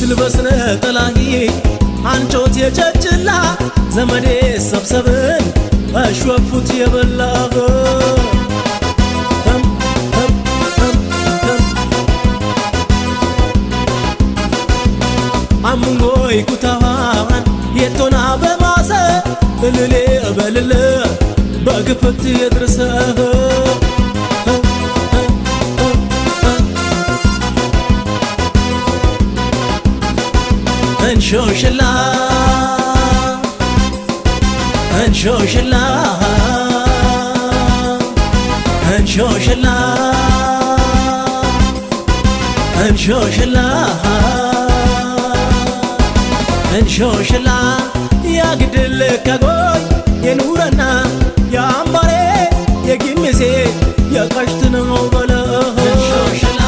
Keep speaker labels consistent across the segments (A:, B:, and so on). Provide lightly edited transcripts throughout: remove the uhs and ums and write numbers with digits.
A: ትልበስነ ጠላሂ አንቾት የጨጭላ ዘመዴ ሰብሰብን አሽወፉት የበላህ አምንጎይ ኩታዋን የቶና በማሰ እልሌ በልለ በግፍት የድርሰህ እንሾሽላ እንሾሽላ እንሾሽላ እንሾሽላ እንሾሽላ ያግድል ከጎይ የኑረና ያምባሬ የጊምሴ የቀሽት ነው በለ እንሾሽላ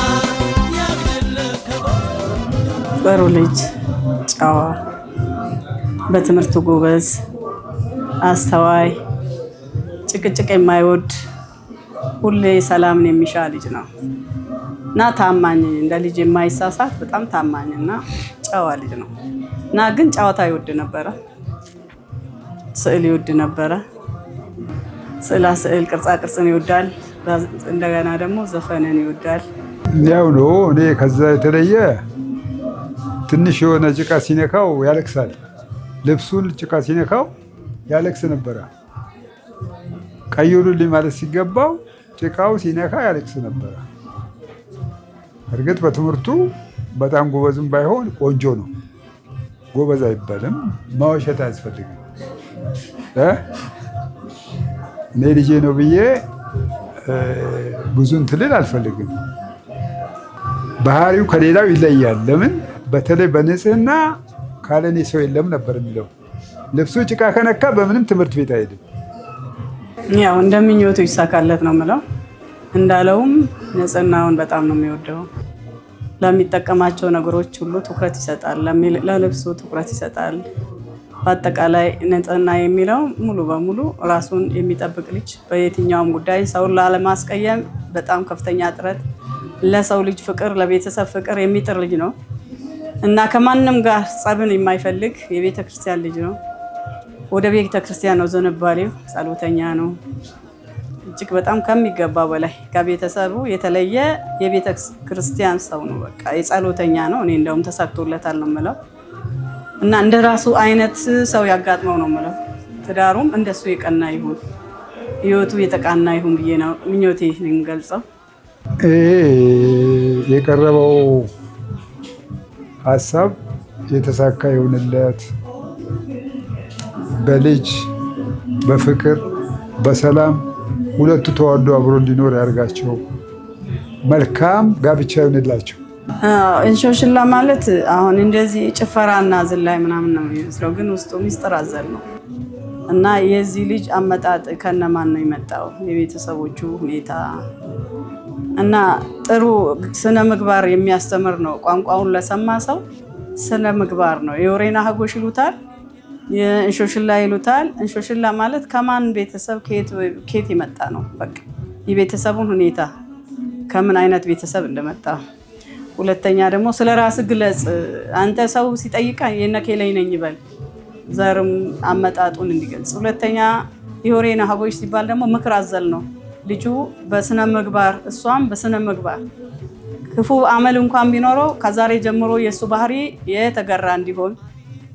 A: ያግድል ከጎይ
B: ጥሩ ልጅ ጨዋ በትምህርቱ ጎበዝ አስተዋይ ጭቅጭቅ የማይወድ ሁሌ ሰላምን የሚሻ ልጅ ነው እና ታማኝ እንደ ልጅ የማይሳሳት በጣም ታማኝና ጨዋ ልጅ ነው እና ግን ጨዋታ ይወድ ነበረ ስዕል ይወድ ነበረ ስዕላ ስዕል ቅርጻ ቅርጽን ይወዳል እንደገና ደግሞ ዘፈንን ይወዳል
C: ያው ነው እኔ ከዛ የተለየ ትንሽ የሆነ ጭቃ ሲነካው ያለቅሳል ልብሱን ጭቃ ሲነካው ያለቅስ ነበረ ቀይሩልኝ ማለት ሲገባው ጭቃው ሲነካ ያለቅስ ነበረ እርግጥ በትምህርቱ በጣም ጎበዝም ባይሆን ቆንጆ ነው ጎበዝ አይባልም ማወሸት አያስፈልግም እኔ ልጄ ነው ብዬ ብዙን ትልል አልፈልግም ባህሪው ከሌላው ይለያል ለምን በተለይ በንጽህና ካለኔ ሰው የለም ነበር የሚለው ልብሱ ጭቃ ከነካ በምንም ትምህርት ቤት አይሄድም
B: ያው እንደምኞቱ ይሳካለት ነው የምለው እንዳለውም ንጽህናውን በጣም ነው የሚወደው ለሚጠቀማቸው ነገሮች ሁሉ ትኩረት ይሰጣል ለልብሱ ትኩረት ይሰጣል በአጠቃላይ ንጽህና የሚለው ሙሉ በሙሉ ራሱን የሚጠብቅ ልጅ በየትኛውም ጉዳይ ሰውን ላለማስቀየም በጣም ከፍተኛ ጥረት ለሰው ልጅ ፍቅር ለቤተሰብ ፍቅር የሚጥር ልጅ ነው እና ከማንም ጋር ጸብን የማይፈልግ የቤተ ክርስቲያን ልጅ ነው ወደ ቤተ ክርስቲያን ነው ዝንባሌው ጸሎተኛ ነው እጅግ በጣም ከሚገባ በላይ ከቤተሰቡ የተለየ የቤተ ክርስቲያን ሰው ነው በቃ የጸሎተኛ ነው እኔ እንደውም ተሳክቶለታል ነው የምለው እና እንደራሱ አይነት ሰው ያጋጥመው ነው የምለው ትዳሩም እንደሱ የቀና ይሁን ህይወቱ የተቃና ይሁን ብዬ ነው ምኞቴ ነው የምገልጸው
C: የቀረበው ሐሳብ የተሳካ ይሁንለት በልጅ በፍቅር በሰላም ሁለቱ ተዋዶ አብሮ እንዲኖር ያርጋቸው መልካም ጋብቻ ይሁንላቸው
B: እንሾሽላ ማለት አሁን እንደዚህ ጭፈራና ዝላይ ምናምን ነው የሚመስለው ግን ውስጡ ሚስጥር አዘል ነው እና የዚህ ልጅ አመጣጥ ከነማን ነው የመጣው የቤተሰቦቹ ሁኔታ እና ጥሩ ስነ ምግባር የሚያስተምር ነው ቋንቋውን ለሰማ ሰው ስነ ምግባር ነው የወሬና ሀጎሽ ይሉታል የእንሾሽላ ይሉታል እንሾሽላ ማለት ከማን ቤተሰብ ከየት የመጣ ነው በቃ የቤተሰቡን ሁኔታ ከምን አይነት ቤተሰብ እንደመጣ ሁለተኛ ደግሞ ስለራስ ግለጽ አንተ ሰው ሲጠይቃ የነከ ላይ ነኝ ይበል ዘርም አመጣጡን እንዲገልጽ ሁለተኛ የወሬና ሀጎሽ ሲባል ደግሞ ምክር አዘል ነው ልጁ በስነ ምግባር እሷም በስነ ምግባር ክፉ አመል እንኳን ቢኖረው ከዛሬ ጀምሮ የሱ ባህሪ የተገራ እንዲሆን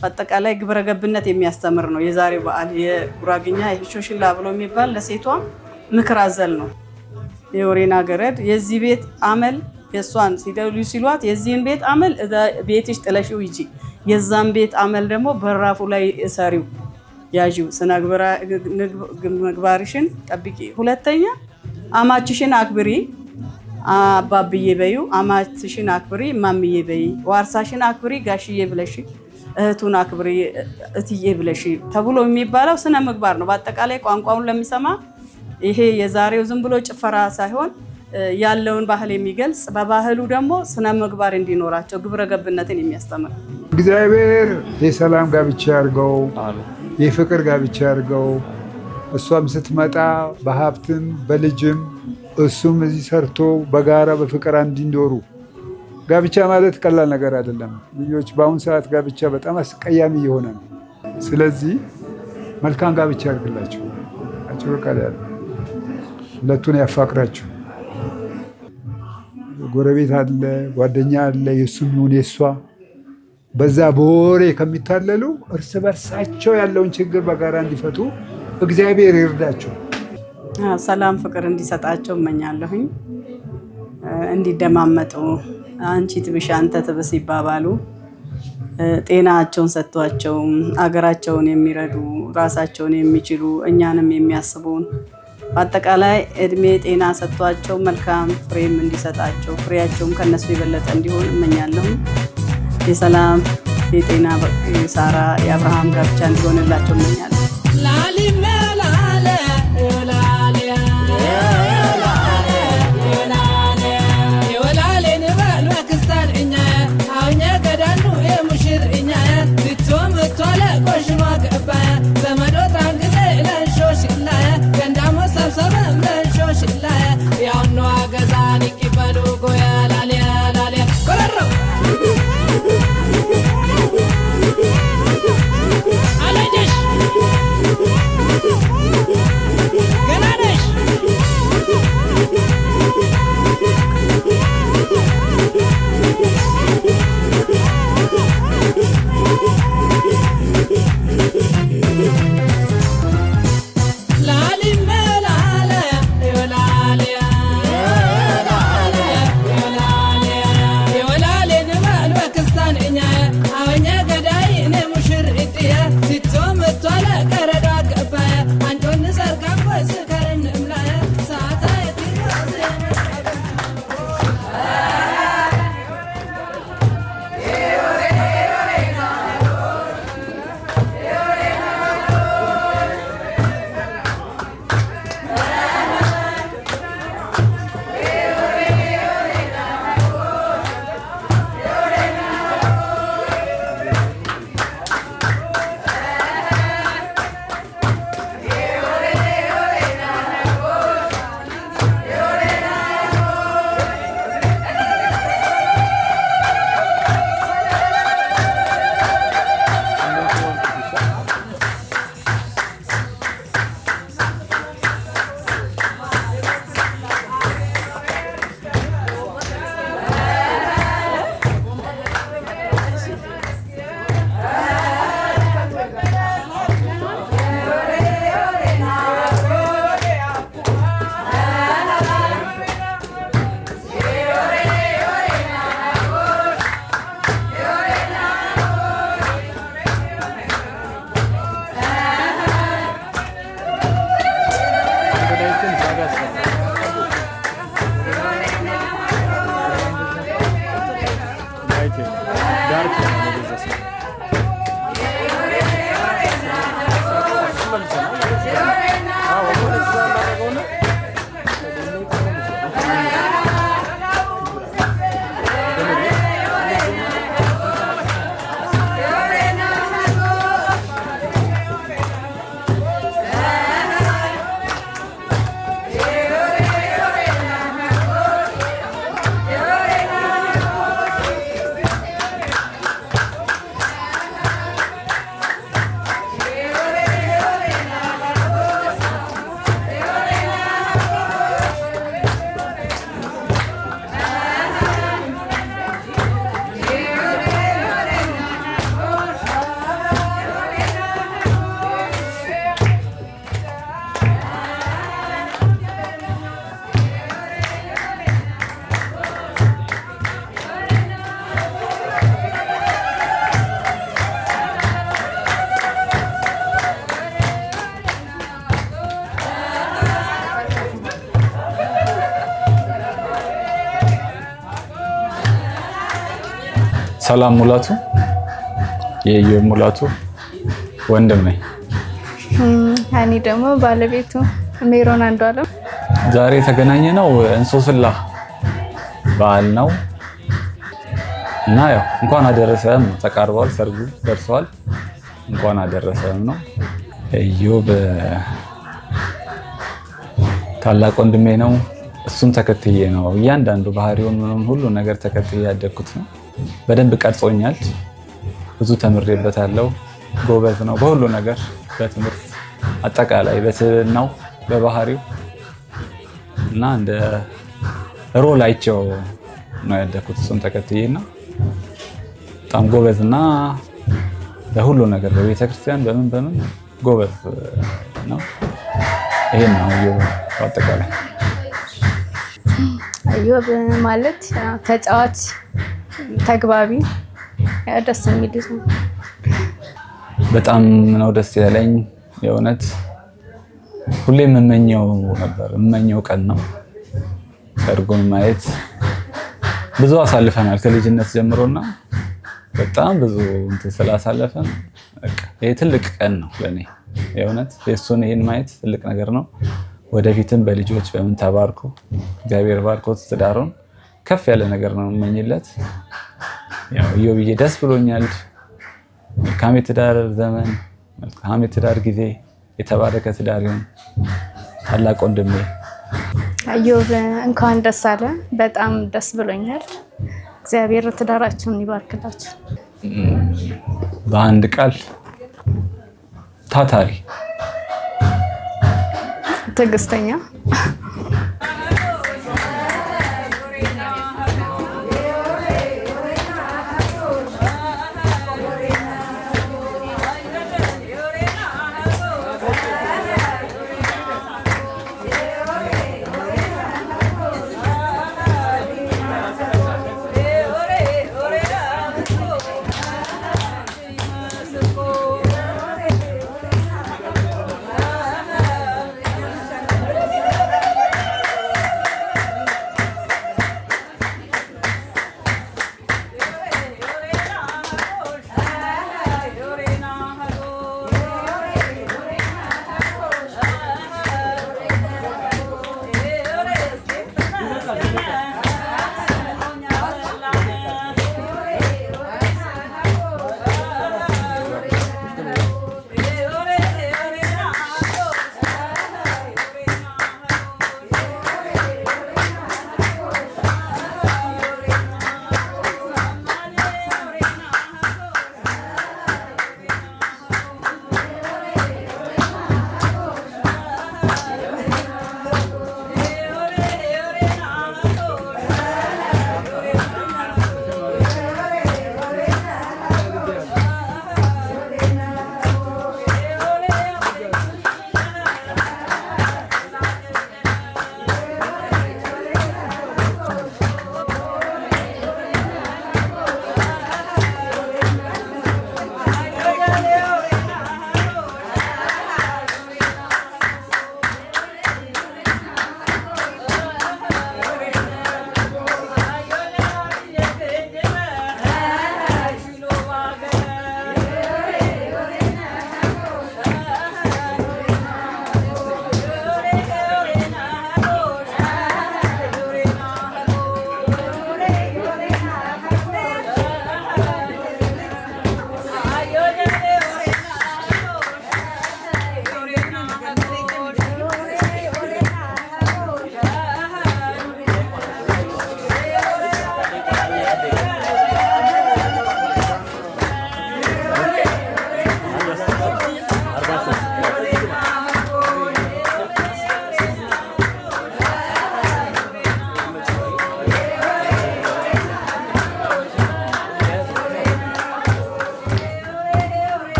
B: በአጠቃላይ ግብረ ገብነት የሚያስተምር ነው የዛሬው በዓል የጉራግኛ እንሾሽላ ብሎ የሚባል ለሴቷም ምክር አዘል ነው የወሬና ገረድ የዚህ ቤት አመል የሷን ሲደሉ ሲሏት የዚህን ቤት አመል ቤትሽ ጥለሽው ይጂ የዛን ቤት አመል ደግሞ በራፉ ላይ እሰሪው ያጂው ስነ ምግባርሽን ጠብቂ ሁለተኛ አማችሽን አክብሪ አባብዬ በዩ አማችሽን አክብሪ ማምዬ በይ ዋርሳሽን አክብሪ ጋሽዬ ብለሽ እህቱን አክብሪ እትዬ ብለሽ ተብሎ የሚባለው ስነ ምግባር ነው በአጠቃላይ ቋንቋውን ለሚሰማ ይሄ የዛሬው ዝም ብሎ ጭፈራ ሳይሆን ያለውን ባህል የሚገልጽ በባህሉ ደግሞ ስነ ምግባር እንዲኖራቸው ግብረ ገብነትን የሚያስተምር
C: እግዚአብሔር የሰላም ጋብቻ ያርገው የፍቅር ጋብቻ ያርገው እሷም ስትመጣ በሀብትም በልጅም እሱም እዚህ ሰርቶ በጋራ በፍቅር እንዲኖሩ ጋብቻ ማለት ቀላል ነገር አይደለም። ልጆች በአሁኑ ሰዓት ጋብቻ በጣም አስቀያሚ የሆነ ነው። ስለዚህ መልካም ጋብቻ ያድርግላችሁ። ሁለቱን ያፋቅራችሁ። ጎረቤት አለ፣ ጓደኛ አለ፣ የእሱም ይሁን የእሷ በዛ በወሬ ከሚታለሉ እርስ በርሳቸው ያለውን ችግር በጋራ እንዲፈቱ እግዚአብሔር ይርዳቸው።
B: ሰላም ፍቅር እንዲሰጣቸው እመኛለሁኝ። እንዲደማመጡ፣ አንቺ ትብሽ አንተ ትብስ ይባባሉ፣ ጤናቸውን ሰጥቷቸው አገራቸውን የሚረዱ ራሳቸውን የሚችሉ እኛንም የሚያስቡን በአጠቃላይ እድሜ ጤና ሰጥቷቸው መልካም ፍሬም እንዲሰጣቸው ፍሬያቸውም ከነሱ የበለጠ እንዲሆን እመኛለሁ። የሰላም የጤና የሳራ የአብርሃም ጋብቻ እንዲሆንላቸው እመኛለሁ።
D: ሰላም ሙላቱ የኢዮብ ሙላቱ ወንድም ነኝ።
E: እኔ ደግሞ ባለቤቱ ሜሮን አንዷለም።
D: ዛሬ የተገናኘነው እንሶስላ በዓል ነው እና ያው እንኳን አደረሰም ተቃርቧል፣ ሰርጉ ደርሷል። እንኳን አደረሰም ነው። ኢዮብ ታላቅ ወንድሜ ነው። እሱን ተከትዬ ነው እያንዳንዱ ባህሪውን ምንም ሁሉ ነገር ተከትዬ ያደግኩት ነው። በደንብ ቀርጾኛል። ብዙ ተምሬበታለሁ። ጎበዝ ነው በሁሉ ነገር፣ በትምህርት አጠቃላይ በስብዕናው በባህሪው እና እንደ ሮል አይቼው ነው ያደግኩት። እሱን ተከትዬና በጣም ጎበዝና ለሁሉ ነገር በቤተክርስቲያን በምን ጎበዝ ነው። ይሄን ነው ኢዮብ አጠቃላይ።
E: ኢዮብ ማለት ተጫዋች፣ ተግባቢ፣ ደስ የሚል ነው።
D: በጣም ነው ደስ ያለኝ የእውነት። ሁሌ የምመኘው ቀን ነው ሰርጉን ማየት። ብዙ አሳልፈናል ከልጅነት ጀምሮና በጣም ብዙ እንትን ስላሳለፈን ይሄ ትልቅ ቀን ነው ለኔ የእውነት። የእሱን ይሄን ማየት ትልቅ ነገር ነው። ወደፊትም በልጆች በምን ተባርኩ እግዚአብሔር ባርኮት ትዳሩን ከፍ ያለ ነገር ነው የምመኝለት። ያው ኢዮብዬ ደስ ብሎኛል። መልካም የትዳር ዘመን፣ መልካም የትዳር ጊዜ፣ የተባረከ ትዳር ይሁን። ታላቅ ወንድሜ
E: ኢዮብ እንኳን ደስ አለ። በጣም ደስ ብሎኛል። እግዚአብሔር ትዳራችሁን ይባርክላችሁ።
D: በአንድ ቃል ታታሪ፣
E: ትዕግስተኛ፣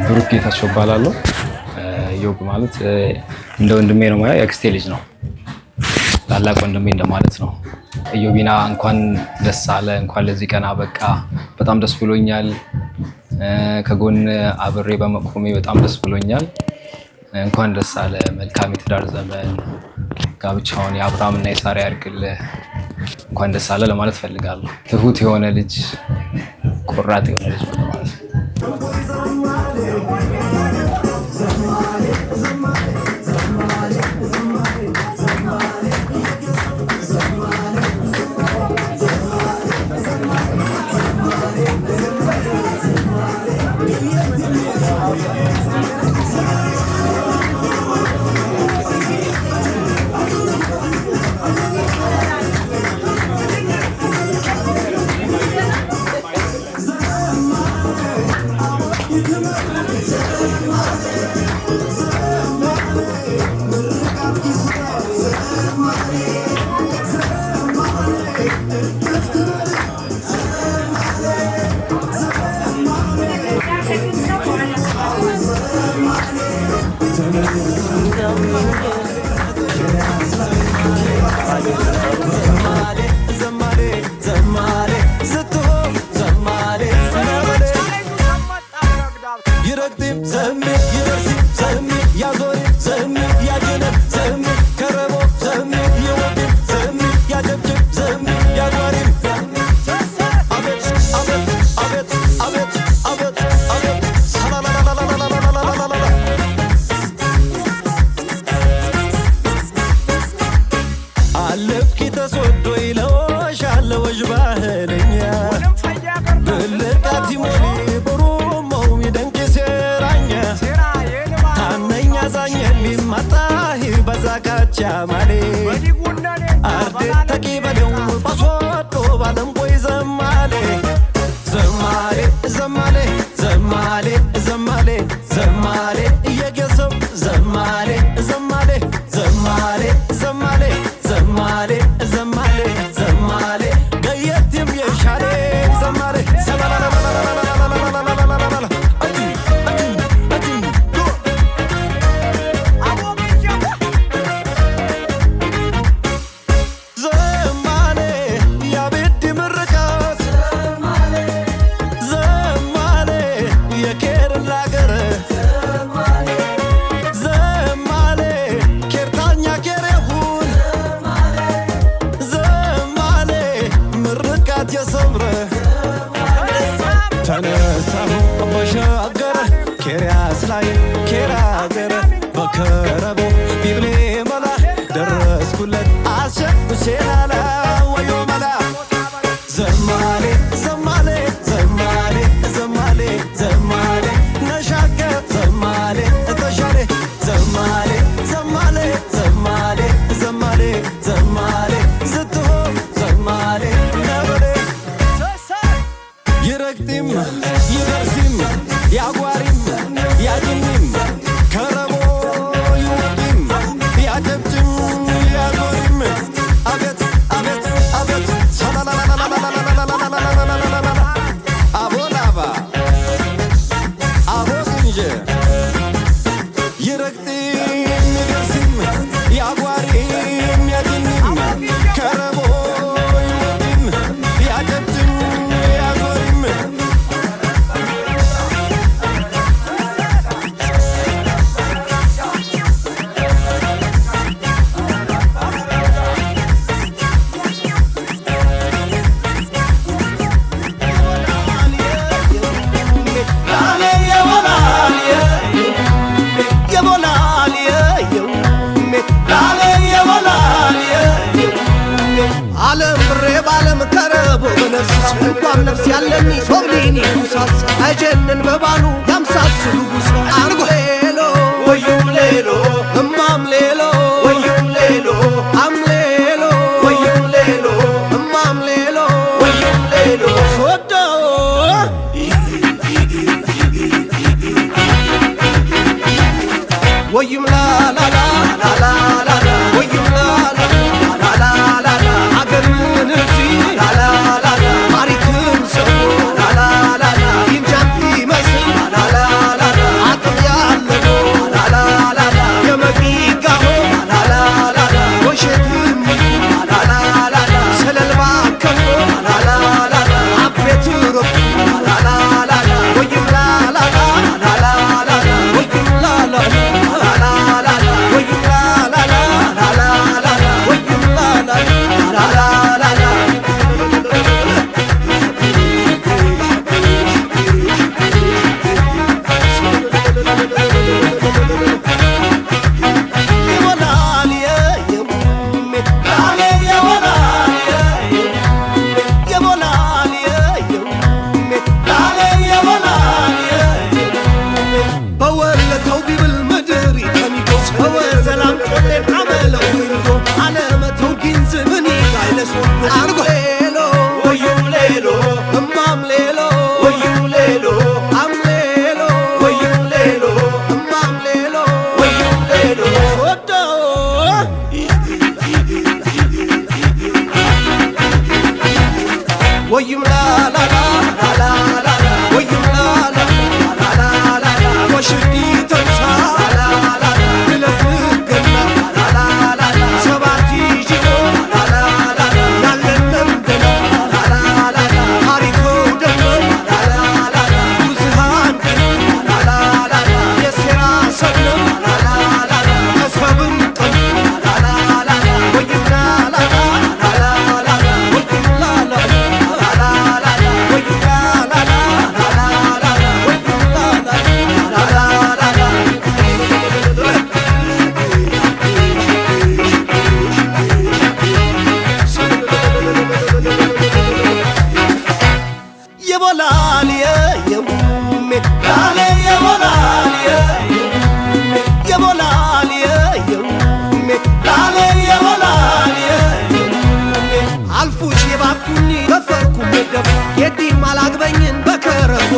F: ብሩክ ጌታቸው እባላለሁ። ኢዮብ ማለት እንደ ወንድሜ ነው ማለት የአክስቴ ልጅ ነው። ታላቅ ወንድሜ እንደማለት ነው። ኢዮቢና እንኳን ደስ አለ፣ እንኳን ለዚህ ቀን አበቃ። በጣም ደስ ብሎኛል። ከጎን አብሬ በመቆሜ በጣም ደስ ብሎኛል። እንኳን ደስ አለ። መልካም የትዳር ዘመን፣ ጋብቻውን የአብርሃምና የሳራ ያድርግልህ። እንኳን ደስ አለ ለማለት ፈልጋለሁ። ትሁት የሆነ ልጅ፣ ቆራጥ የሆነ ልጅ ማለት ነው።
A: la la la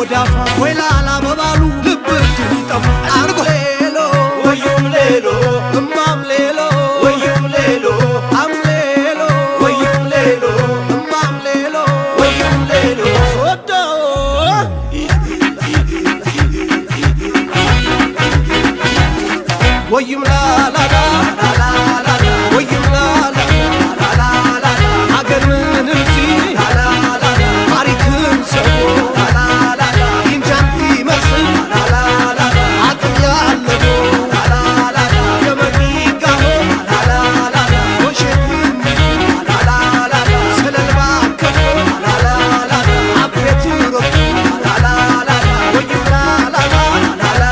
A: ወዳፋ ወይ ላላ በባሉ ልብ ይጠፋ አርጎ ሌሎ ወዩም ሌሎ እማም ሌሎ ወዩም ሌሎ አም ሌሎ ወዩም ሌሎ እማም ሌሎ ወዩም ሌሎ ሶዶ ወዩም ላላ ወዩም ላላ አገር ምንም ሲ ታሪክም ሰው ኢንጃንቲ መስል አጥም ያለው የመዲጋሆ ወሸትም ሰለልባ ከፎ አቤት ሮብ ወዩም ላላ ወዩም ላላ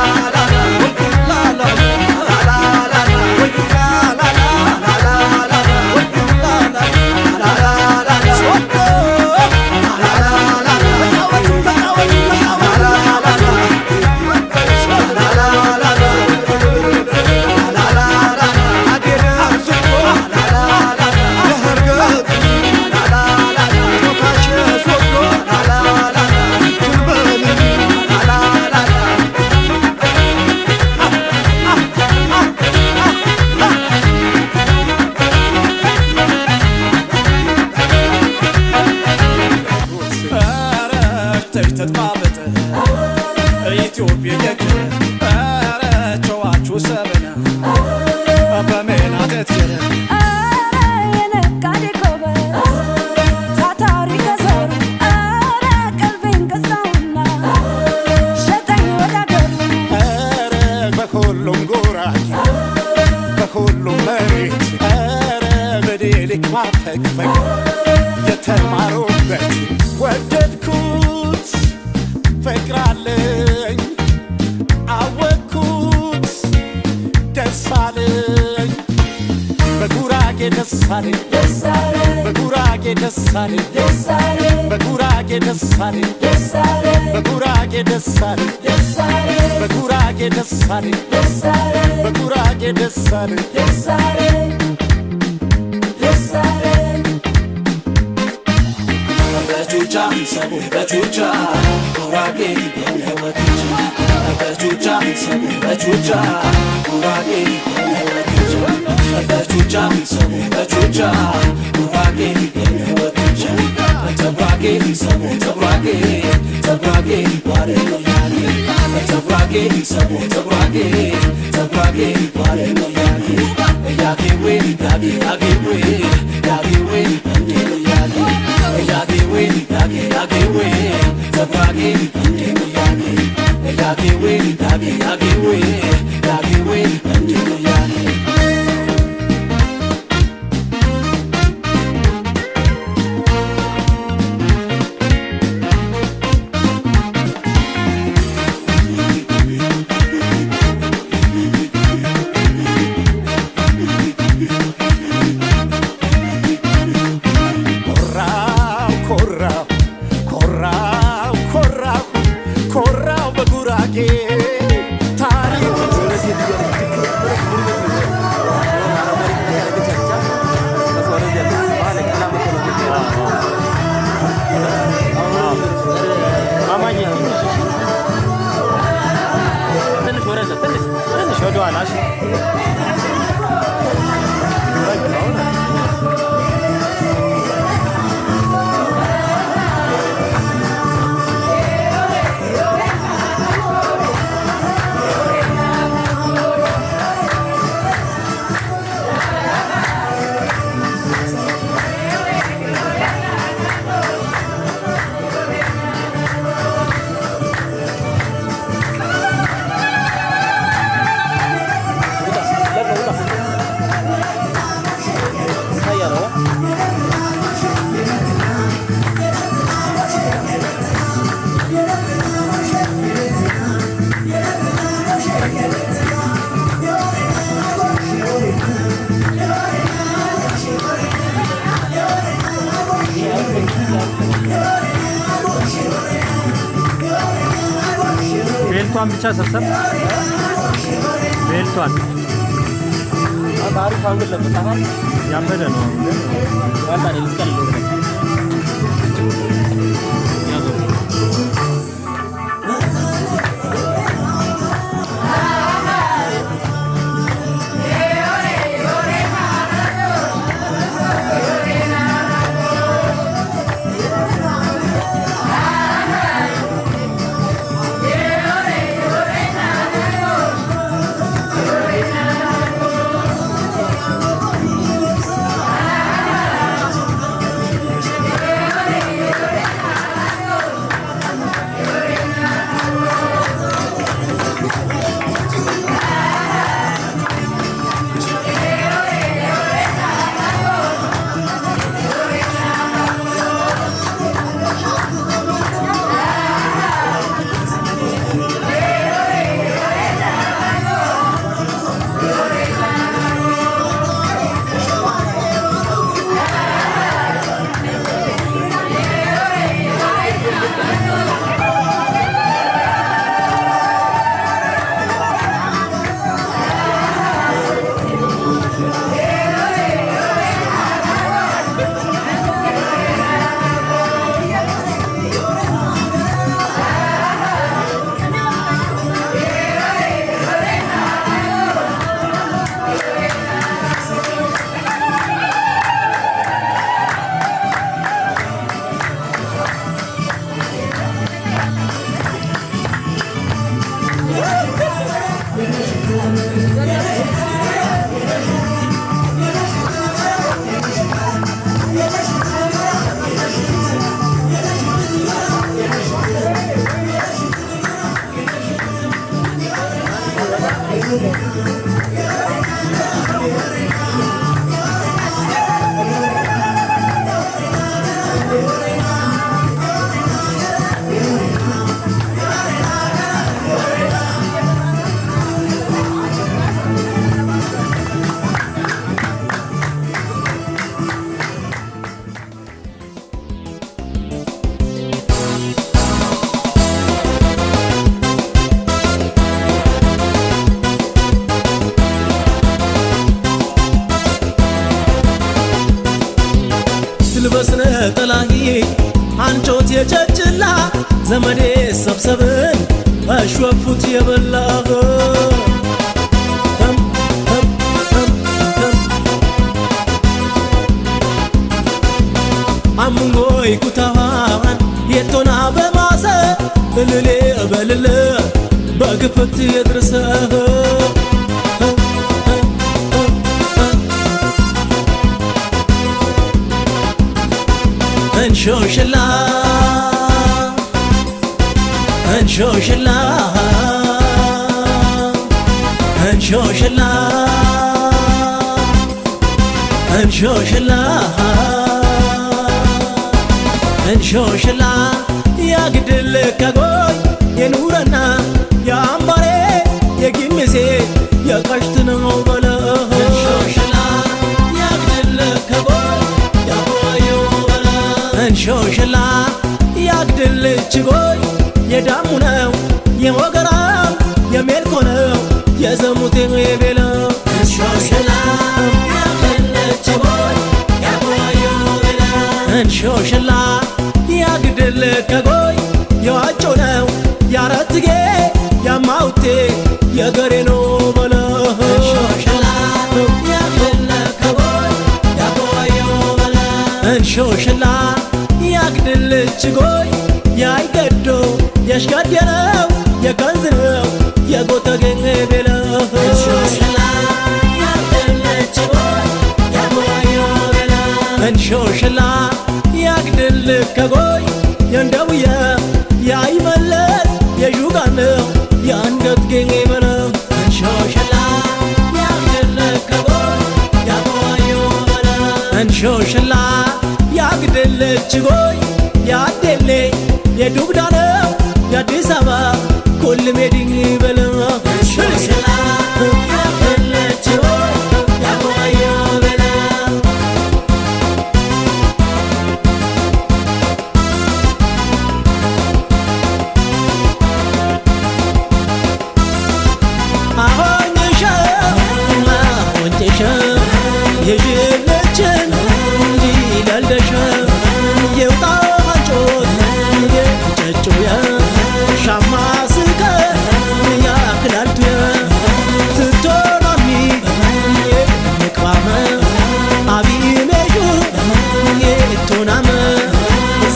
A: የተማሩበት ወደድኩት ፍቅራለኝ አወቅኩት ደሳለኝ በጉራጌ ደሳለኝ በጉራጌ ደሳለኝ በጉራጌ ደሳለኝ በጉራጌ ደሳለኝ በጉራጌ ደሳለኝ በጉራጌ ደሳለኝ በቹቻ ሰቡ በቹቻ ጉራጌ የነወትቻ በቹቻ ሰቡ በቹቻ ጉራጌ የነወትቻ በቹቻ ሰቡ በቹቻ ጉራጌ የነወትቻ ተብራጌ ሰቡ ተብራጌ ባረኖ ያጌ ተብራጌ ሰቡ ተብራጌ ባረኖ ያጌ ያጌ ወይ ያጌ እንዴ ያጌ Yagewe, Tabrage, Andino Yage, Yagewe, Andino Yage.
G: ቤልቷን ብቻ ሰብሰብ ቤልቷን
A: አሪፍ አንግል ለምታፋ
G: ያበደ ነው
A: ዋና ለስቀል ዘመዴ ሰብሰብን አሽወፉት የበላህ አምንጎይ ኩታዋን የቶና በማሰ እልሌ በልል በግፍት የድርሰህ እንሾሽላ እንሾሽላ እንሾሽላ እንሾሽላ እንሾሽላ ያግድል ከጎይ የኑረና የአምባሬ የጊምሴ የቀሽት ነው በለ እንሾሽላ ያግድል ከጎይ ያቆዩ በለ እንሾሽላ ያግድል ችጎይ የዳሙ ነው የወገራም የሜልኮ ነው የዘሙቴ የቤለ እንሾሽላ ያግድል ችጎይ ያቆዩ በለ እንሾሽላ ያግድል ከጎይ የዋጮ ነው ያረትጌ ያማውቴ የገሬ ነው በለ እንሾሽላ ያግድል ከጎይ ያቆዩ በለ እንሾሽላ ያግድል ችጎይ ያይገዶ የሽጋዴነው የከንዝነው የጎተገኝ ቤለ እንሾሽላ ያግድል ችጎይ ያቆዩ በለ እንሾሽላ ያግድል ከጎይ የንደውየ ያይመለል የሹጋነው የአንገት ገኝ በለ እንሾሽላ ያግድል ከጎይ ያቆዩ በለ እንሾሽላ ያግድል ችጎይ ያዴሌ የዱግዳነው የአዲስ አበባ ኩልም የድኝ በለ እንሾሽላ ያግድል ችጎይ ያቆዩ በለ የጅለችን ይለልደሽ የውጣ ማንጮት የጨጩየ ሻማ ስከ ያክላልቱየ ትቶናሚ የምቅባመ አቢሜዡ የቶናመ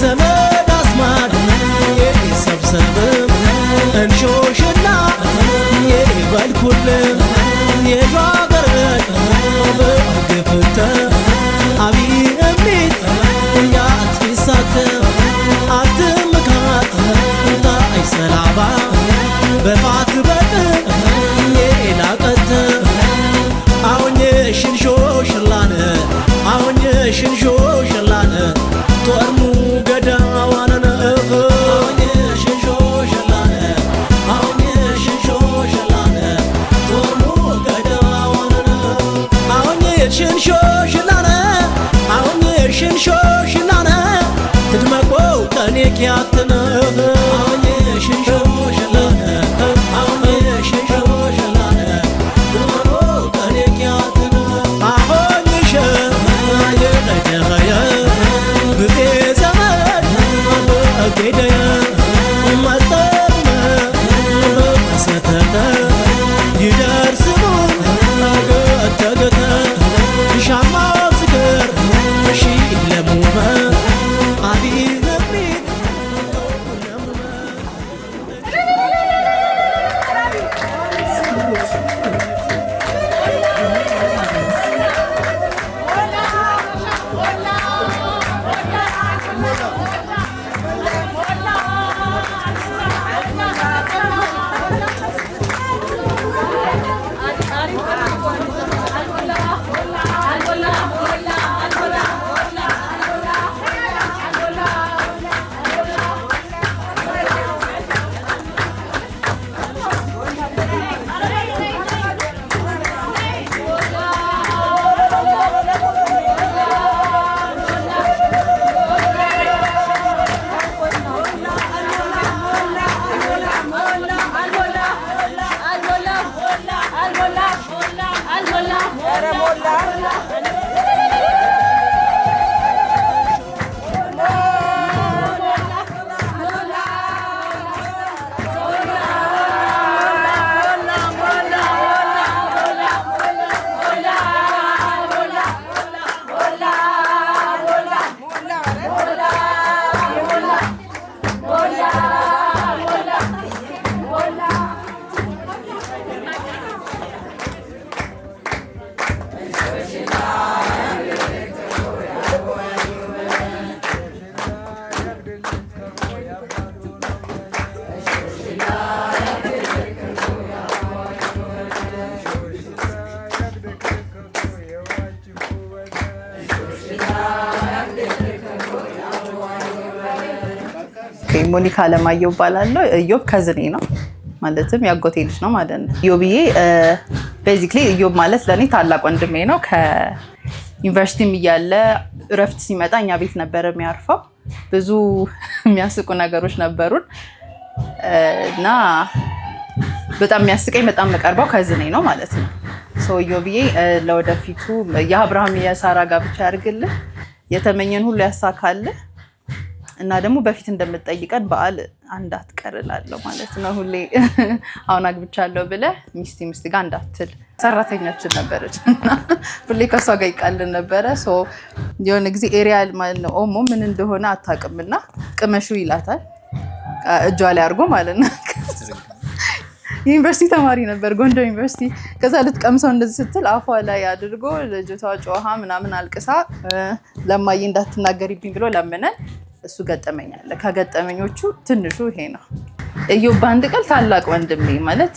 A: ዘመድ አስማድ የሰብሰብም እንሾሽና የበልኩልም የጓገረድ በግፍተ አቢ እሚት ያትፊሳተ አትምካት ታይ ሰላባ በፋት በቅን የላቀተ አሁን ሽንሾ ሽላነ አሁን ሽንሾ ሽላነ ጦርሙ ገዳዋነነ አሁን ሽንሾ ሽላነ አሁን ሽንሾ ሽላነ ጦርሙ ገዳዋነነ አሁን ሽንሾ ሽላነ አሁን ሽንሾ ሽላነ ትድመቆ ከኔ ኪያትነ አሁን ሽንሾ ሽላነ
H: ሞኒካ አለማየሁ እባላለሁ። ኢዮብ ከዝኔ ነው ማለትም ያጎቴ ልጅ ነው ማለት ነው። ኢዮብዬ ቤዚክሊ ኢዮብ ማለት ለኔ ታላቅ ወንድሜ ነው። ከዩኒቨርሲቲም እያለ እረፍት ሲመጣ እኛ ቤት ነበር የሚያርፈው። ብዙ የሚያስቁ ነገሮች ነበሩን እና በጣም የሚያስቀኝ በጣም መቀርበው ከዝኔ ነው ማለት ነው። ኢዮብዬ ለወደፊቱ የአብርሃም የሳራ ጋብቻ ያድርግልህ፣ የተመኘን ሁሉ ያሳካልህ እና ደግሞ በፊት እንደምትጠይቀን በዓል እንዳትቀርላለሁ ማለት ነው። ሁሌ አሁን አግብቻለሁ ብለህ ሚስት ጋር እንዳትል። ሰራተኛችን ነበረች እና ሁሌ ከሷ ጋር ይቃልን ነበረ። የሆነ ጊዜ ኤሪያል ማለት ነው ኦሞ ምን እንደሆነ አታውቅምና ቅመሹ ይላታል እጇ ላይ አድርጎ ማለት ነው። ዩኒቨርሲቲ ተማሪ ነበር፣ ጎንደር ዩኒቨርሲቲ። ከዛ ልትቀምሰው እንደዚህ ስትል አፏ ላይ አድርጎ ልጅቷ ጮሃ ምናምን አልቅሳ ለማዬ እንዳትናገሪብኝ ብሎ ለምነን እሱ ገጠመኛለ። ከገጠመኞቹ ትንሹ ይሄ ነው። ኢዮብ በአንድ ቃል ታላቅ ወንድሜ ማለት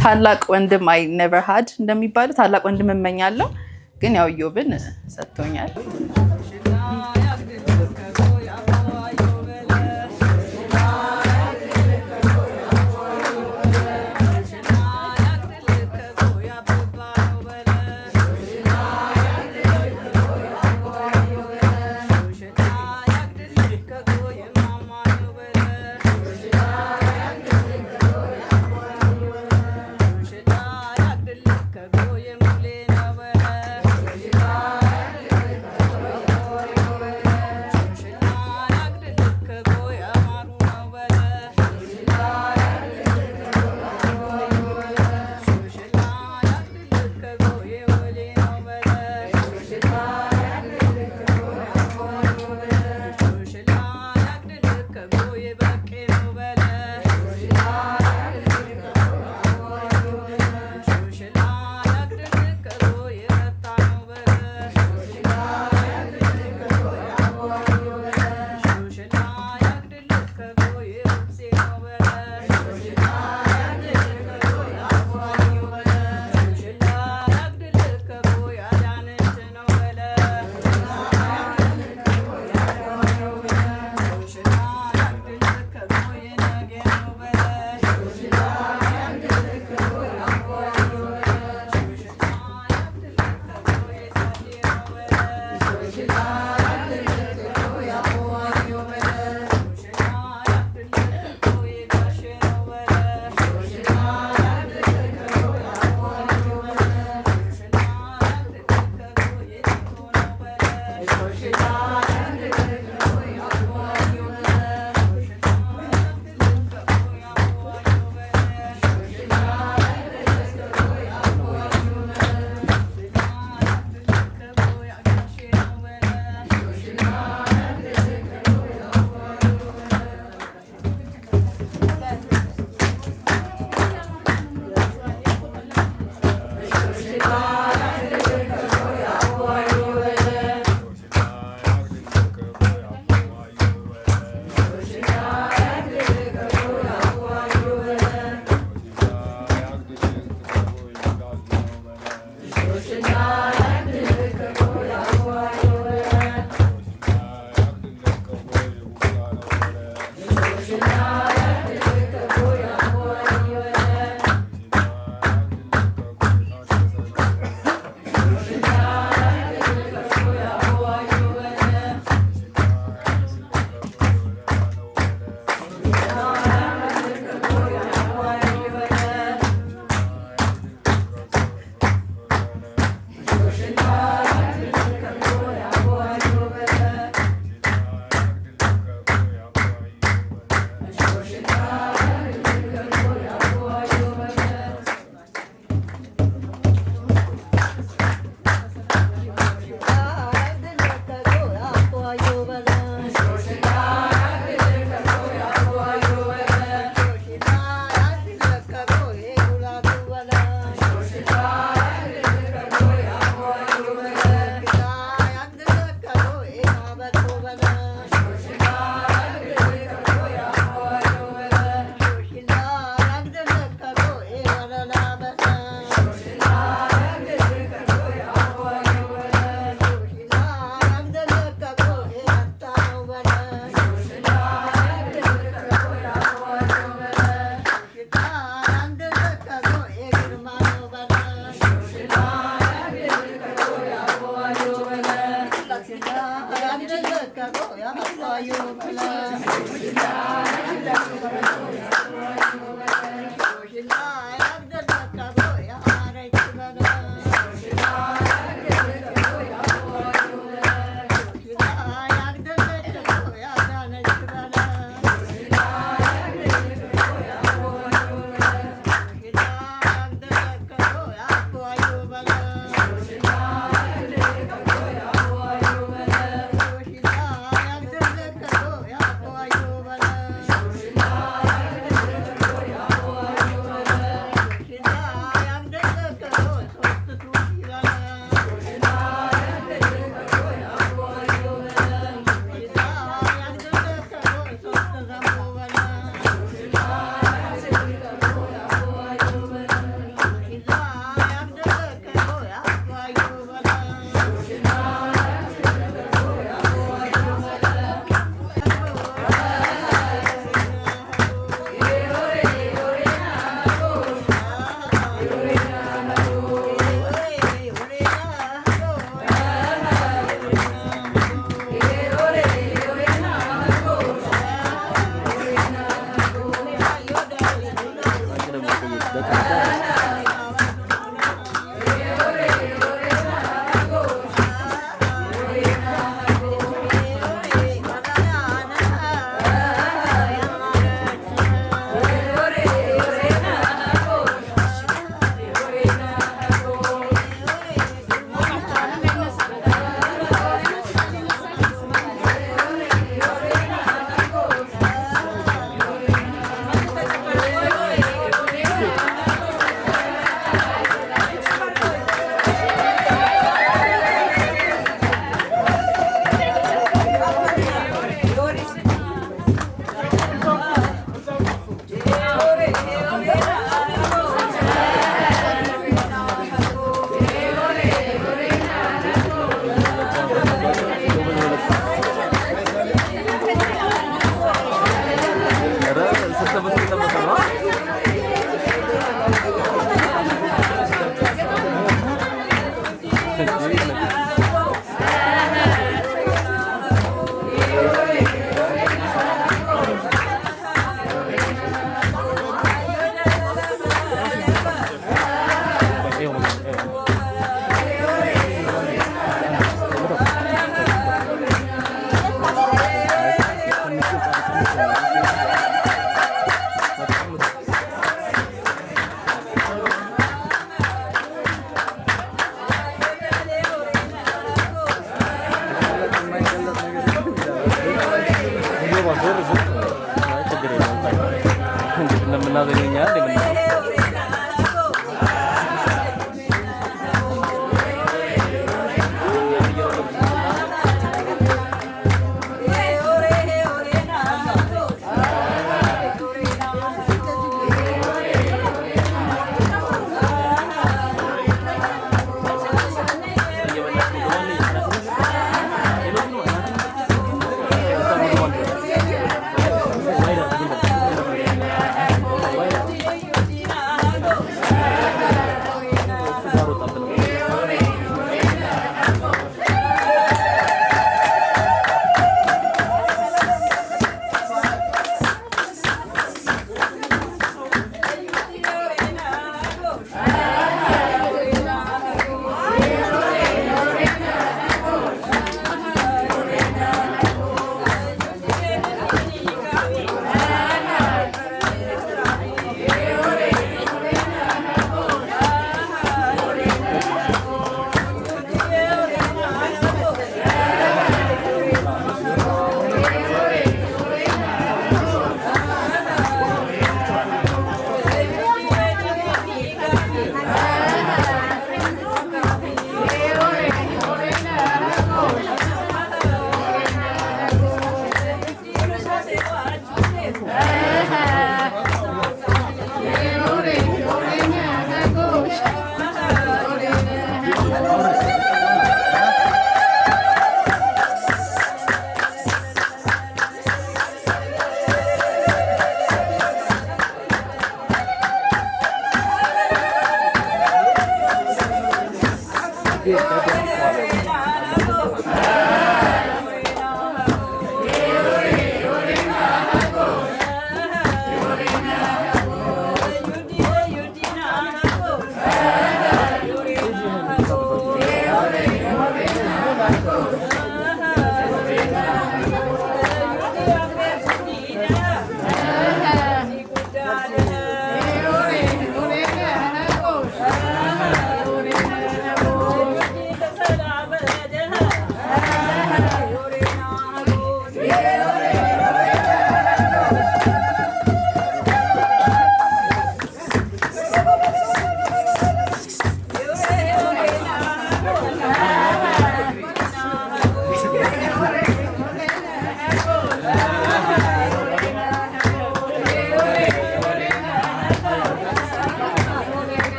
H: ታላቅ ወንድም አይ ኔቨር ሃድ እንደሚባለው ታላቅ ወንድም እመኛለሁ፣ ግን ያው ኢዮብን ሰጥቶኛል።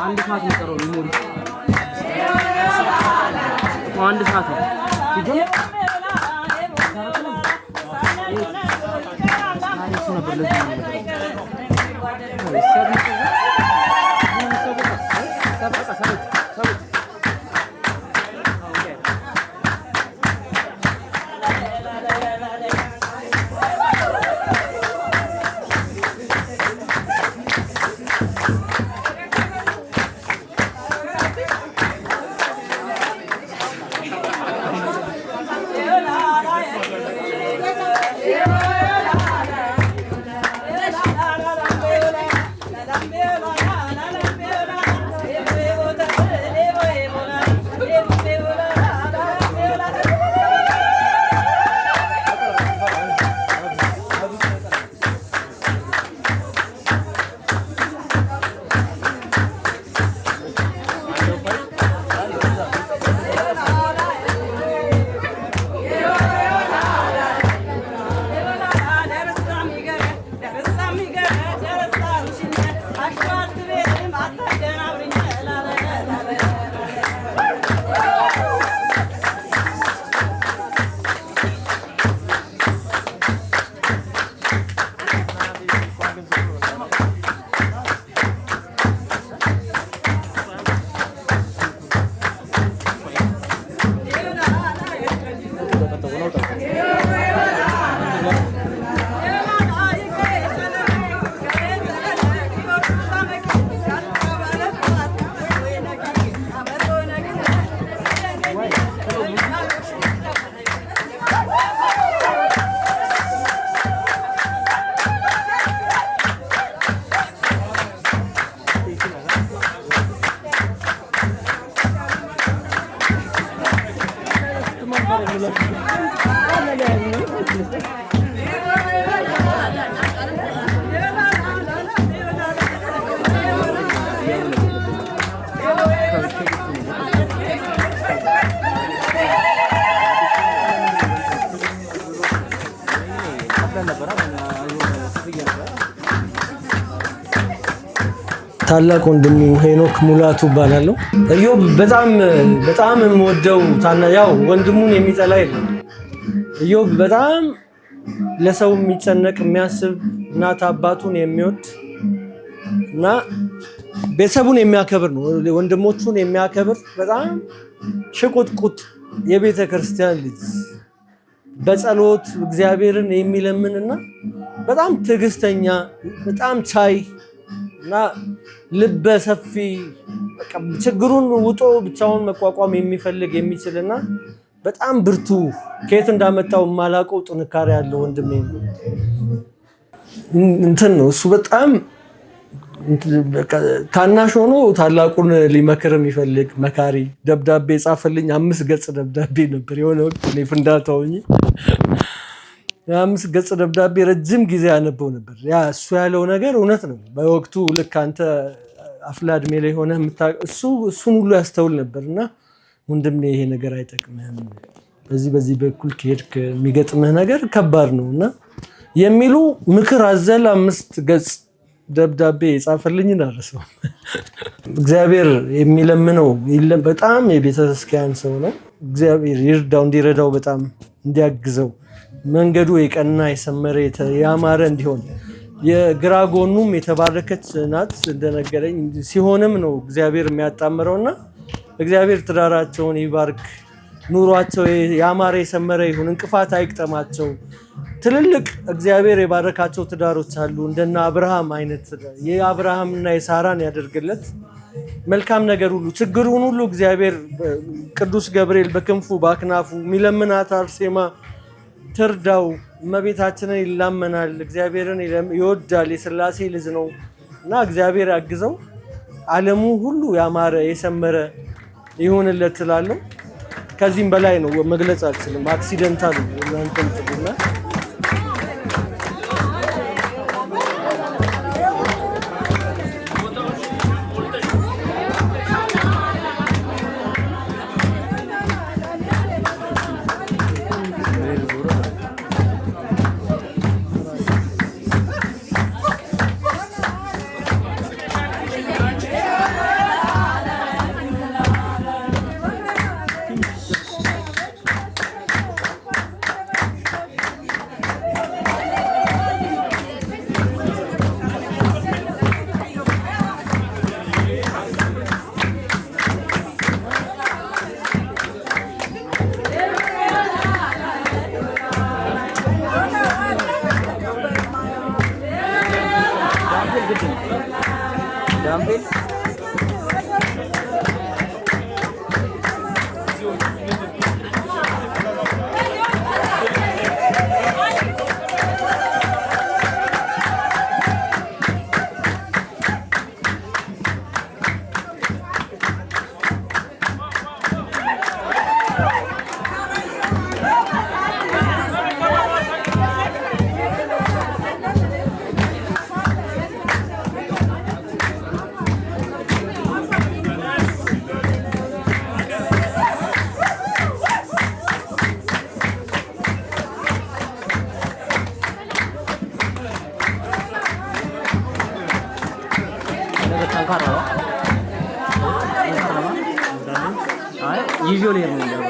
I: አንድ ሰዓት ነው ቀረው ሊሞሪ አንድ ሰዓት ነው
J: ታላቅ ወንድሙ ሄኖክ ሙላቱ ባላለው ኢዮብ በጣም የምወደው ያው ወንድሙን የሚጠላ የለም። ኢዮብ በጣም ለሰው የሚጨነቅ የሚያስብ እናት አባቱን የሚወድ እና ቤተሰቡን የሚያከብር ነው። ወንድሞቹን የሚያከብር በጣም ሽቁጥቁጥ የቤተ ክርስቲያን ልጅ በጸሎት እግዚአብሔርን የሚለምንና በጣም ትዕግስተኛ በጣም ቻይ እና ልበ ሰፊ ችግሩን ውጦ ብቻውን መቋቋም የሚፈልግ የሚችልና በጣም ብርቱ ከየት እንዳመጣው ማላቀው ጥንካሬ ያለው ወንድሜ ነው። እንትን ነው እሱ በጣም ታናሽ ሆኖ ታላቁን ሊመክር የሚፈልግ መካሪ ደብዳቤ ጻፈልኝ 5 ገጽ ደብዳቤ ነበር የሆነ ወቅት እኔ ፍንዳታውኝ 5 ገጽ ደብዳቤ ረጅም ጊዜ ያነበው ነበር። ያ እሱ ያለው ነገር እውነት ነው። በወቅቱ ልክ አንተ አፍላ እድሜ ላይ ሆነ እሱን ሁሉ ያስተውል ነበርና ወንድሜ ይሄ ነገር አይጠቅምህም፣ በዚህ በኩል ከሄድክ የሚገጥምህ ነገር ከባድ ነውና የሚሉ ምክር አዘል 5 ገጽ ደብዳቤ የጻፈልኝ አረሰው። እግዚአብሔር የሚለምነው በጣም የቤተክርስቲያን ሰው ነው። እግዚአብሔር ይርዳው እንዲረዳው በጣም እንዲያግዘው መንገዱ የቀና የሰመረ ያማረ እንዲሆን የግራ ጎኑም የተባረከች ናት እንደነገረኝ ሲሆንም ነው እግዚአብሔር የሚያጣምረውና እግዚአብሔር ትዳራቸውን ይባርክ፣ ኑሯቸው ያማረ የሰመረ ይሁን፣ እንቅፋት አይቅጠማቸው። ትልልቅ እግዚአብሔር የባረካቸው ትዳሮች አሉ እንደና አብርሃም አይነት የአብርሃምና የሳራን ያደርግለት መልካም ነገር ሁሉ ችግሩን ሁሉ እግዚአብሔር ቅዱስ ገብርኤል በክንፉ በአክናፉ ሚለምናት አርሴማ ትርዳው። እመቤታችንን ይላመናል፣ እግዚአብሔርን ይወዳል፣ የሥላሴ ልጅ ነው እና እግዚአብሔር ያግዘው። ዓለሙ ሁሉ ያማረ የሰመረ ይሁንለት እላለሁ። ከዚህም በላይ ነው መግለጽ አልችልም። አክሲደንታል እናንተም ጥሩና
I: ዳምቤል ግድ ነው። ዳምቤል ጠንካራ ነው። አይ ይዤው ልሄድ ነው የሚለው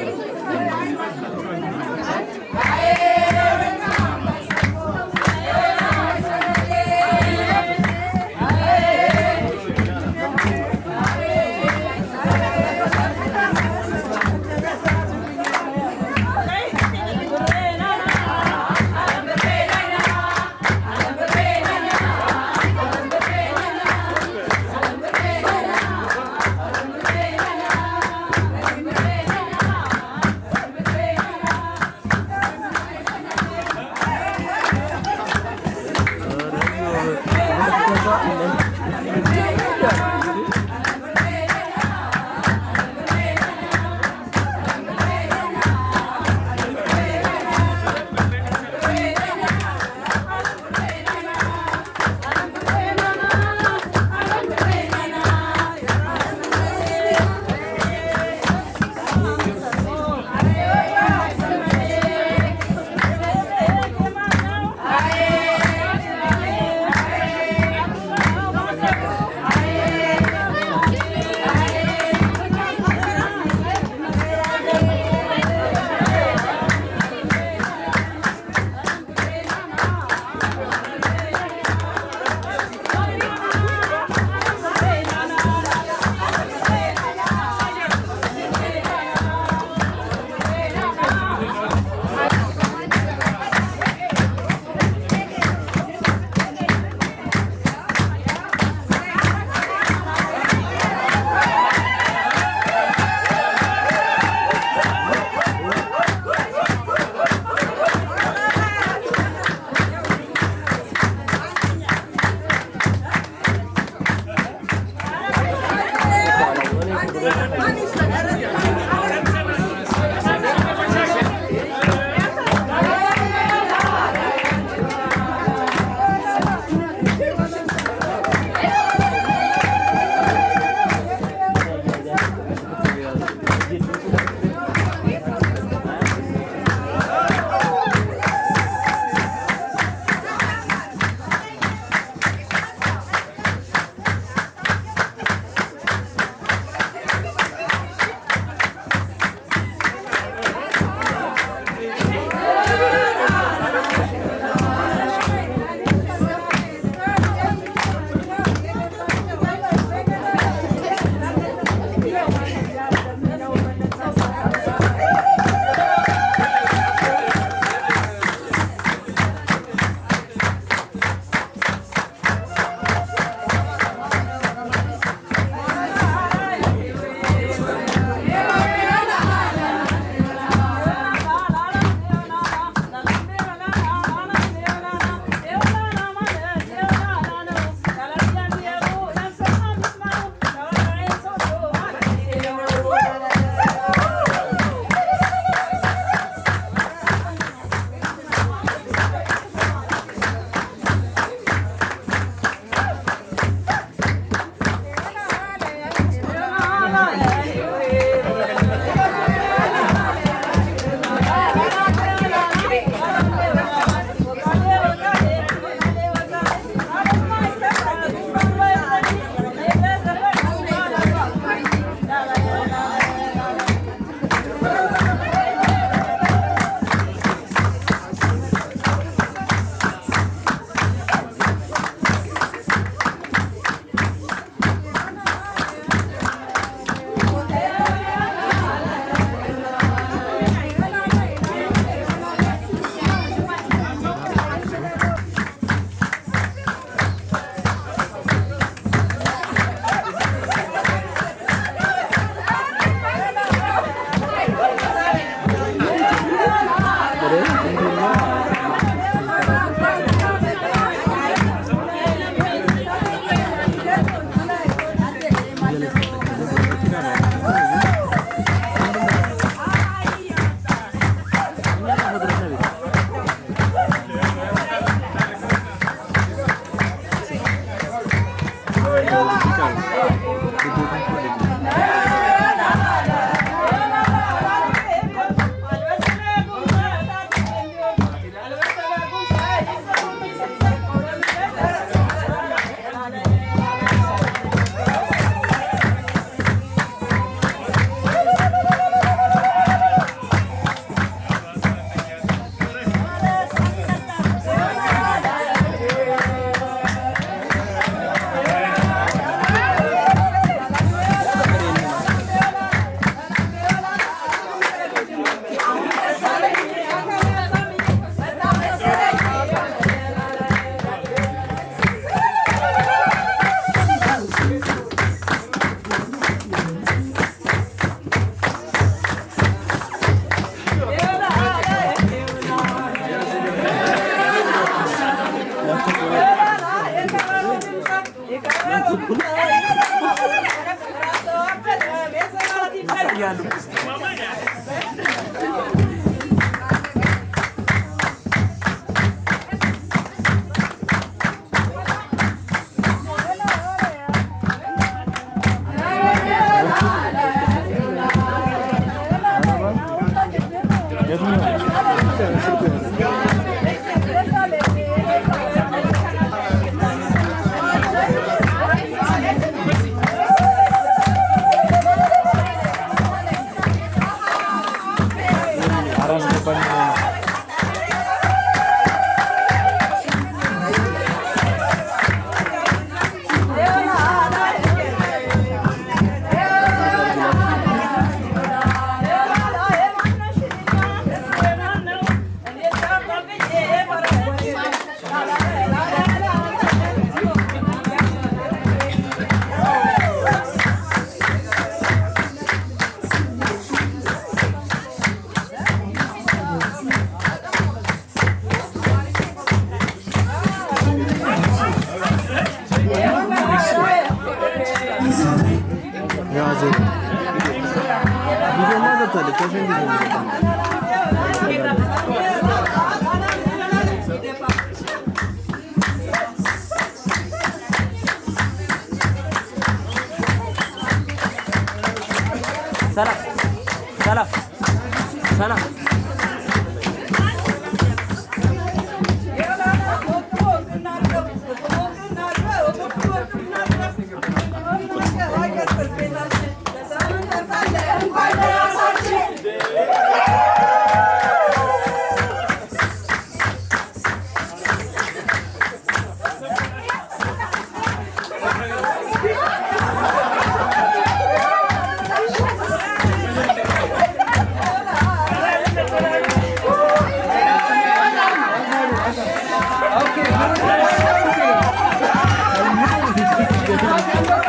A: Okay.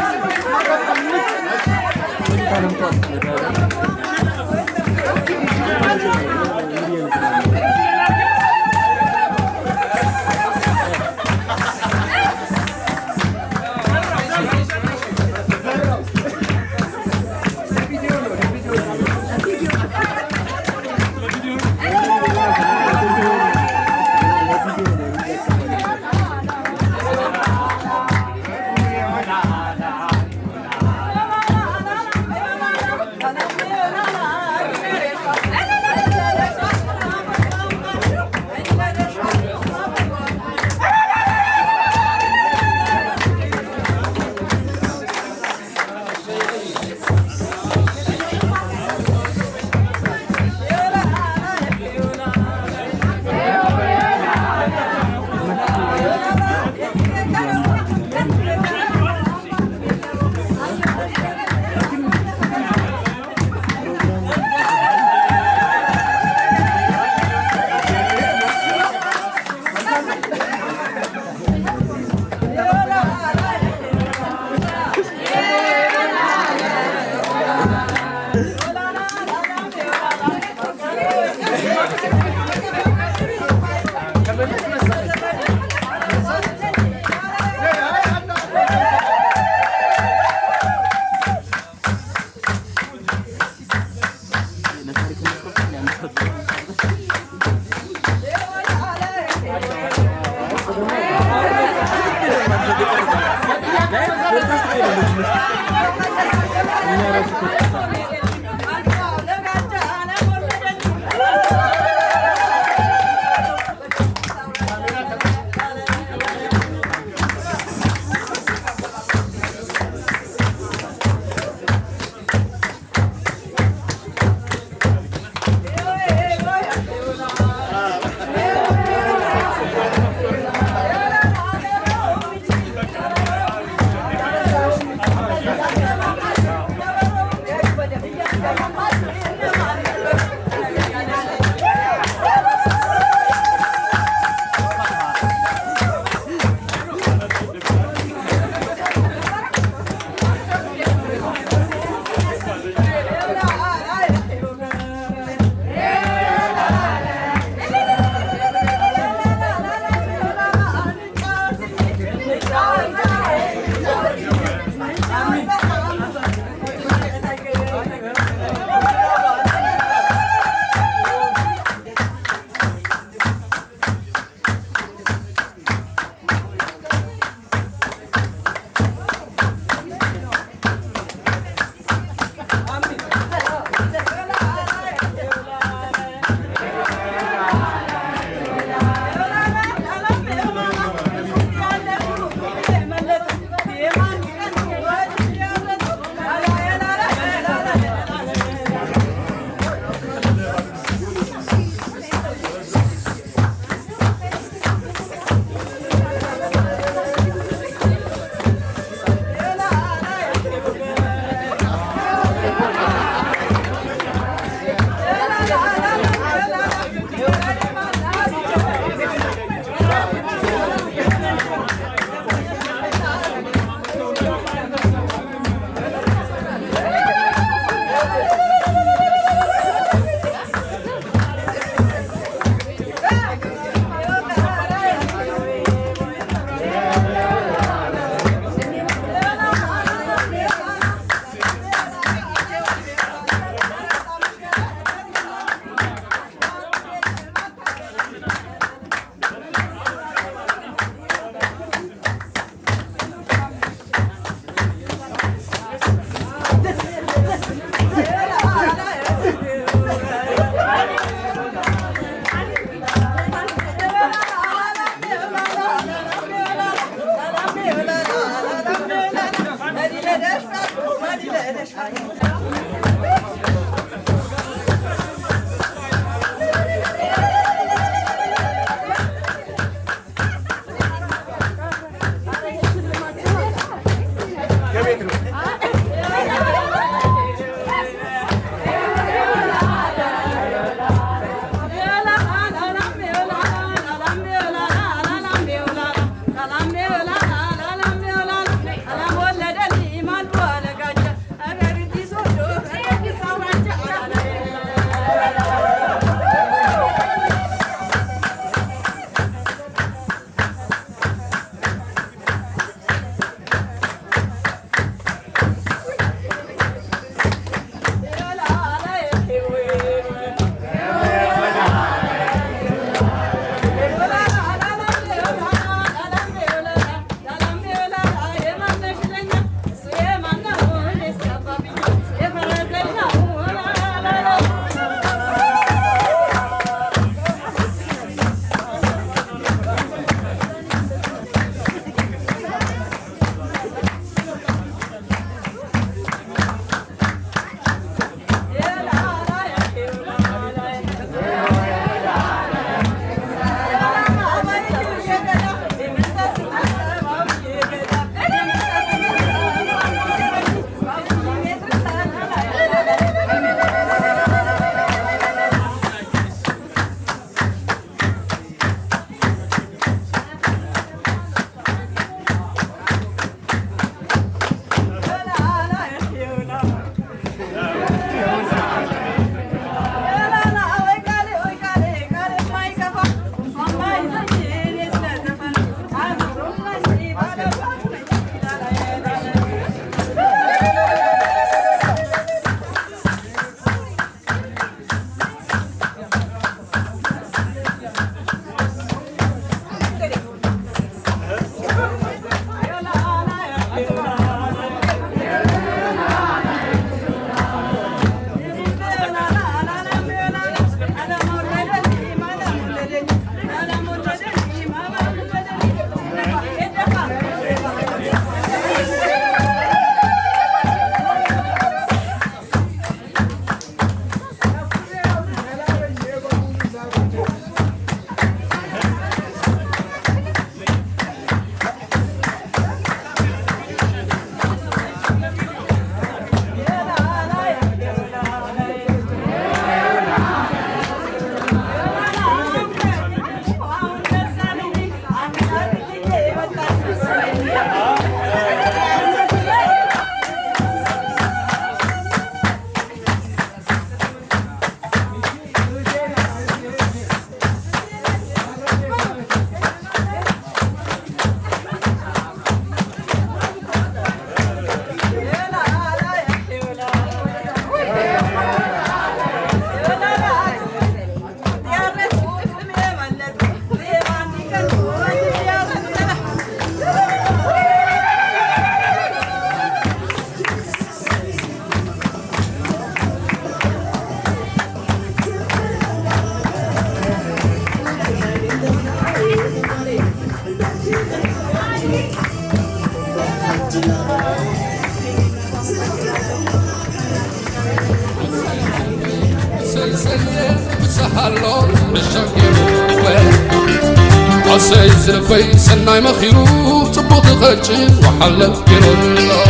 K: عسيز رفي سناي مخيرو تبوط خجي وحلق يرولو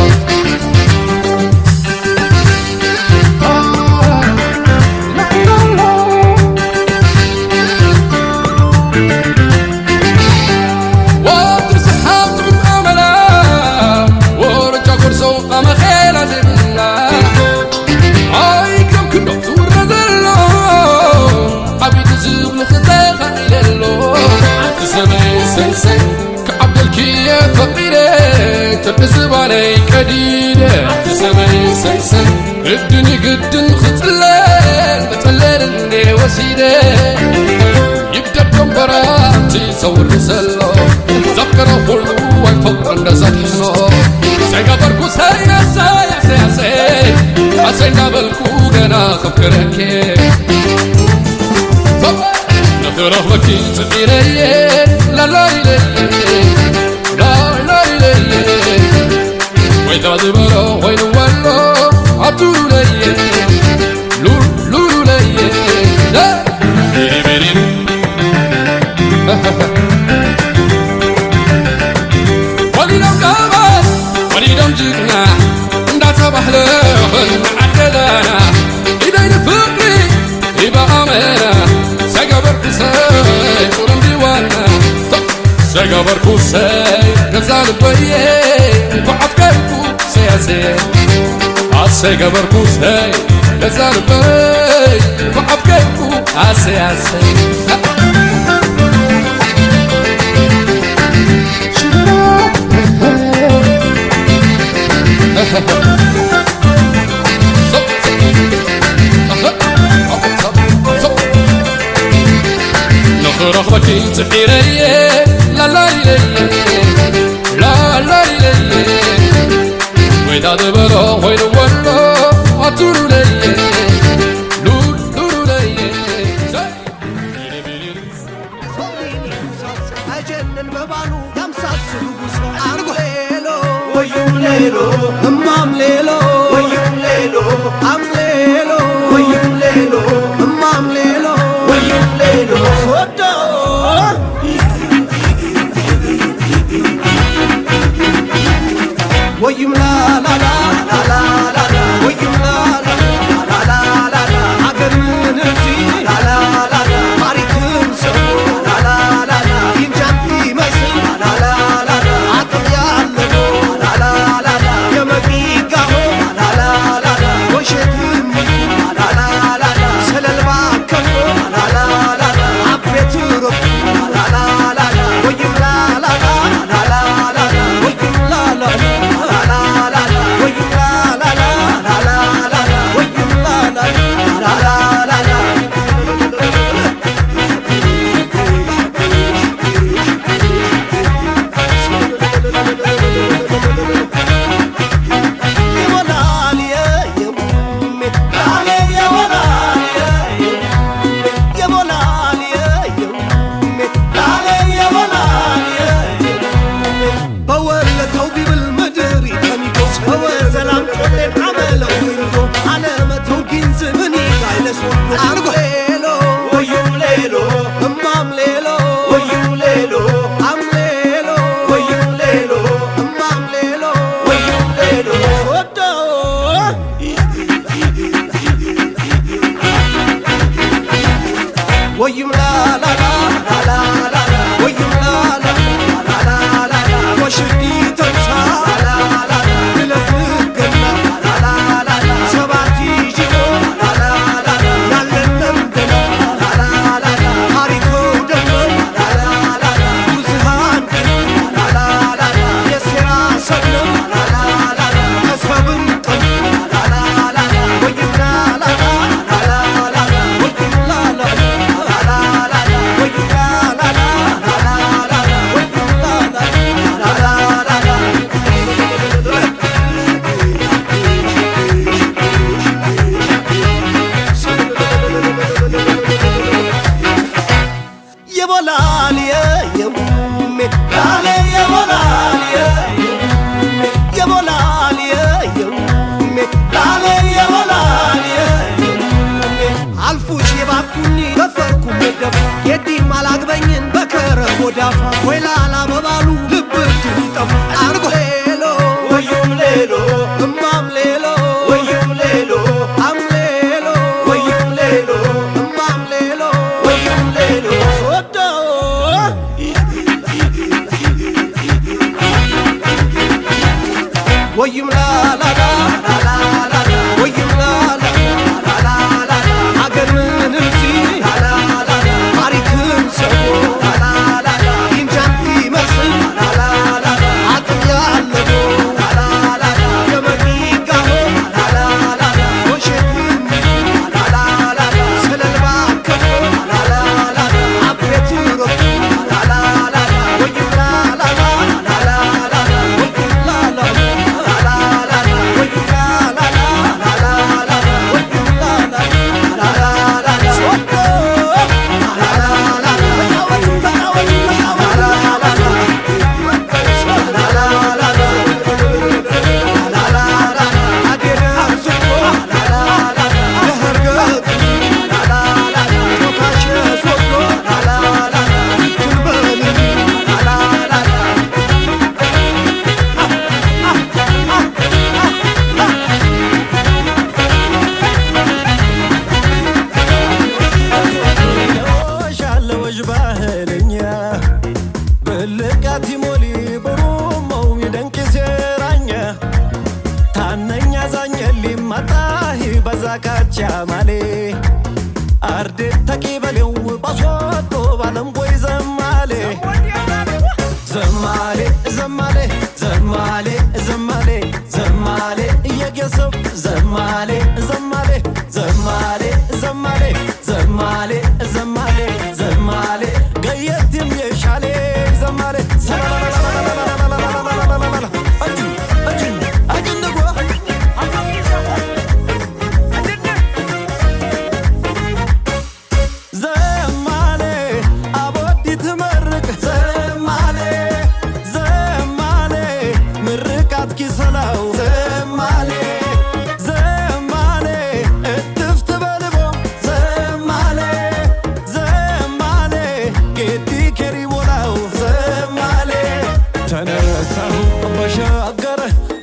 K: واتر سحاب من أملا ورجع قرصو قام خيلا زبنا هاي كم كنو ثور ذلو عبيد زبل خطاقا إلالو سمي سنسن كعبد الكية فقيرة تبزب علي كديدة سمي سنسن الدنيا قد خطلال بتلال اللي وسيدة يبدأ بمبراتي صور رسالة ذكره كله ويفكر النزات حصو سيقا بركو سينا سايا سياسي حسينا بالكو قنا خبكرك نخرخ بكي تقيري لا لا إلي لا لا إلي وإذا دبرا وين ولو عطولو لي لولو لي لا بيري بيري وليدم قابل وليدم جينا ندعت بحلوه نعددانا إيدي نفقني يبقى أمينا سيقبر كوساي قولن ديوانا سيقبر كوساي نزال بيه بعد كيكو سياسي سيقبر كوساي نزال بيه بعد كيكو سياسي رغبتي تحيري لا لا إلي لا لا إلي وإذا دبرا وين ولو عطولو لي لولو لي
A: أجنن مبانو يمساس لبوسو أرغو ليلو ويوم ليلو أمام ليلو ويوم ليلو أم ليلو ويوم ليلو أمام ليلو ويوم ليلو ويوم لا لا لا لا لا لا ويوم لا لا لا لا لا لا عقل من نفسي لا لا لا لا ماريك مسو لا لا لا لا ينجبي مسي لا لا لا لا عقل يعلمو لا لا لا لا يا مبيقه لا لا لا لا وشتم لا لا لا لا سلل باكو لا لا لا لا عبيت رب لا لا لا لا ويوم لا لا لا لا لا لا ويوم لا لا ويوم لا لا لا لا لا لا ويوم لا لا لا لا لا لا وشدي تنسى لا لا لا بلف الجنة لا لا لا لا سبعتي جيبو لا لا لا لا يالنم ወዳፋ ወይ ላላ በባሉ ልብ ድል ይጠፋል አርጎ ሌሎ ወዩም ሌሎ እማም ሌሎ ወዩም ሌሎ አም ሌሎ ወዩም ሌሎ እማም ሌሎ ወዩም ሌሎ ሶዶ ወዩም ላላ ወዩም ላላ አገር ምንም ሲ ታሪክም ሰው ኢንጃንቲ መስል አጥም ያለው የመዲጋሆ ወሸትም ስለልባ ከፎ አቤት ሮብ ወዩም ላላ ወዩም ላላ ቻማሌ አርዴ ተቂበሌው ባሶቶ ባለም ቆይ ዘማሌ ዘማሌ ዘማሌ ዘማሌ ዘማሌ ዘማሌ እየገሰብ ዘማሌ ዘማሌ ዘማሌ ዘማሌ ዘማሌ ዘማሌ ዘማሌ ገየትም የሻሌ ዘማሌ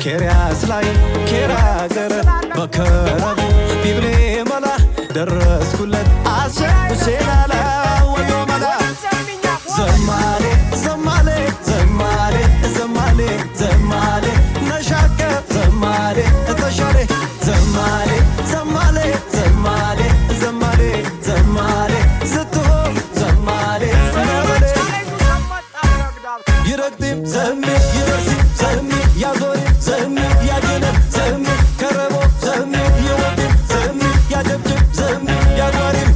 A: ኬሪያስ ላይ ኬራገር በከረቡ ቢብሌ መላ ደረስኩለት አሸብሴላላ ወዮ መላ ዘማሌ ዘማሌ ዘማሌ ዘማሌ ዘማሌ ነሻከ ዘማሌ ተሻሌ ዘማሌ ዘማሌ ዘማሌ ዘማሌ ዘማሌ ስትሆ ዘማሌ ዘማሌ ይረግጥም ዘሜ ይረሲ ዘሜ ያዞሪ ዘሜ ያጀነብ ዘሜ ከረቦ ዘሜ ይወድም ዘሜ ያጀብጅብ ዘሜ ያጓሪም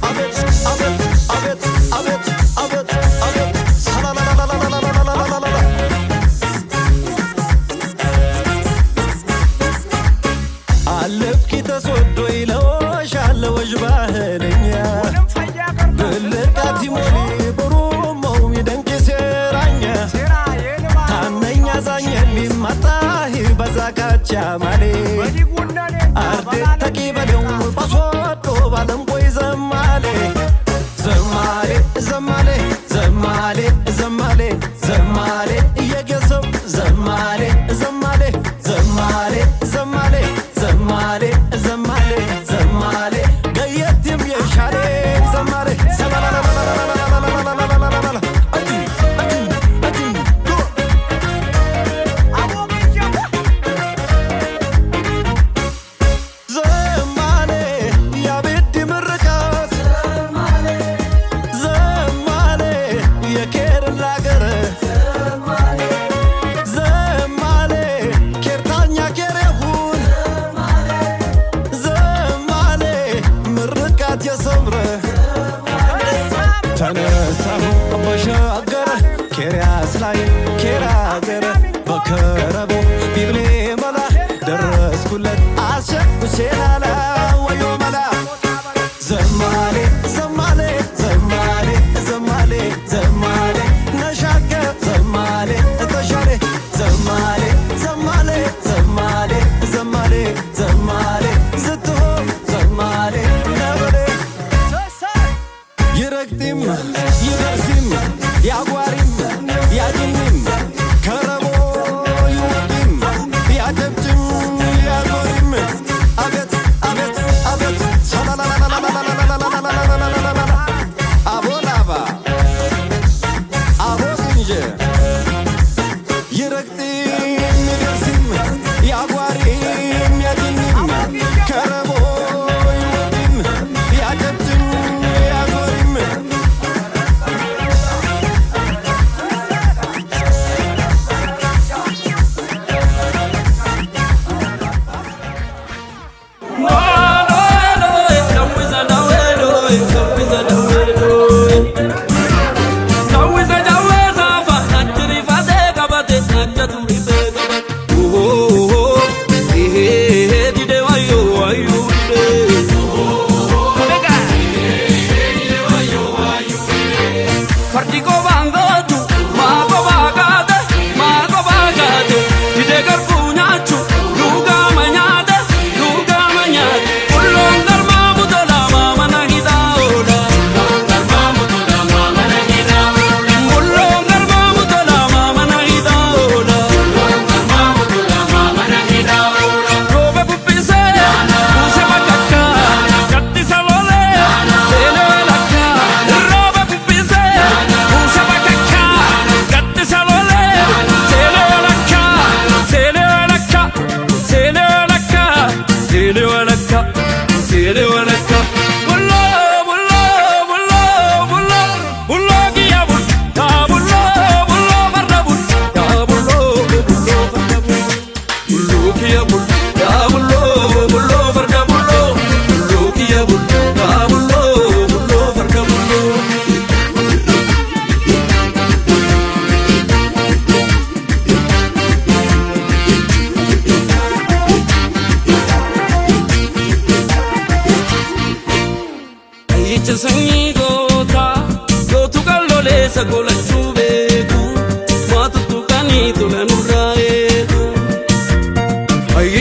A: አቤት አቤት አቤት አቤት አቤት አቤት ሰላላላላላላላላላ አለፍኪ ተስወዶ ይለወሻለ ወጅ ባህለኛ ብልቃት ይሞሊ ብሩመው ይደንቅ ሴራኛ ታነኛ ዛኘሊ ማጣሂ በዛካቻ ማሌ አርዴ ተቂበሌው ባሶዶ ባለም ቆይ ዘማሌ ዘማሌ ዘማሌ ዘማሌ ዘማሌ ዘማሌ እየገሰብ ዘማሌ ዘማሌ ዘማሌ ዘማሌ ዘማሌ ዘማሌ ዘማሌ ገየትም የሻሌ ዘማሌ ዘማሌ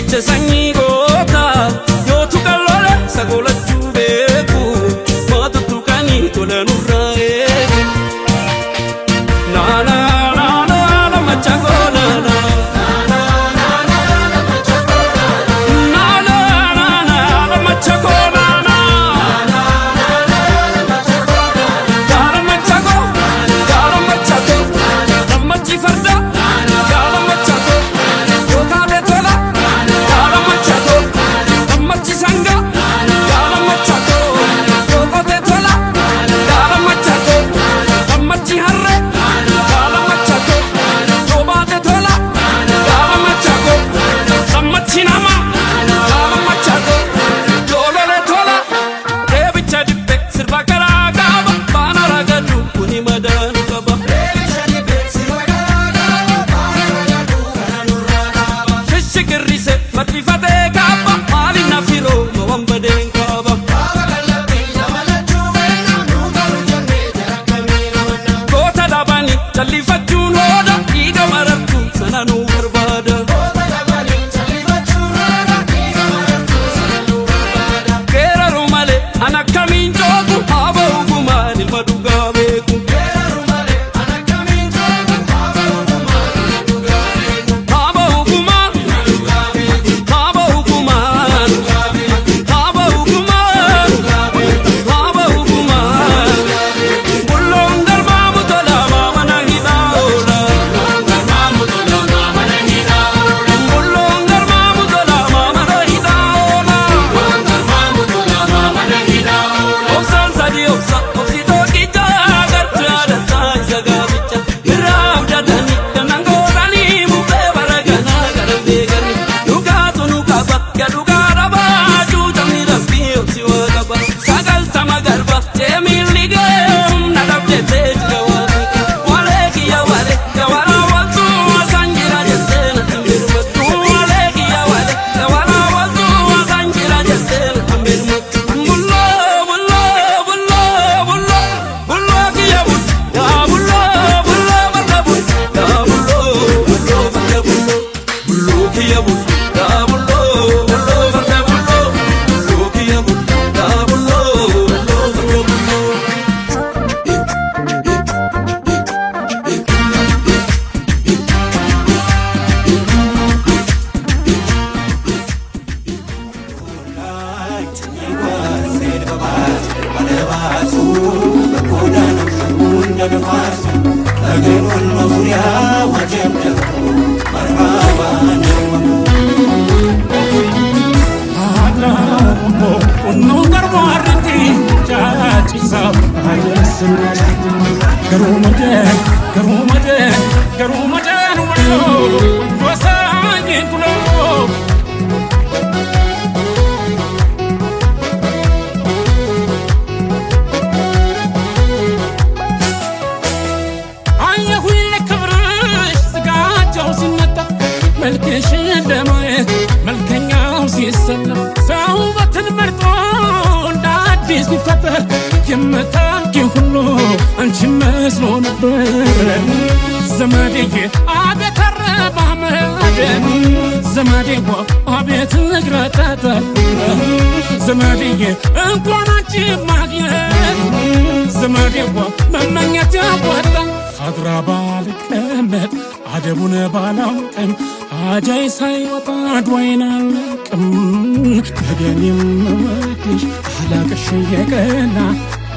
A: Ililcha sanyii goota yoo tuqalloole sagolachuu beeku moota tuqanii tola nurraa eegu. Naana naana machako naana.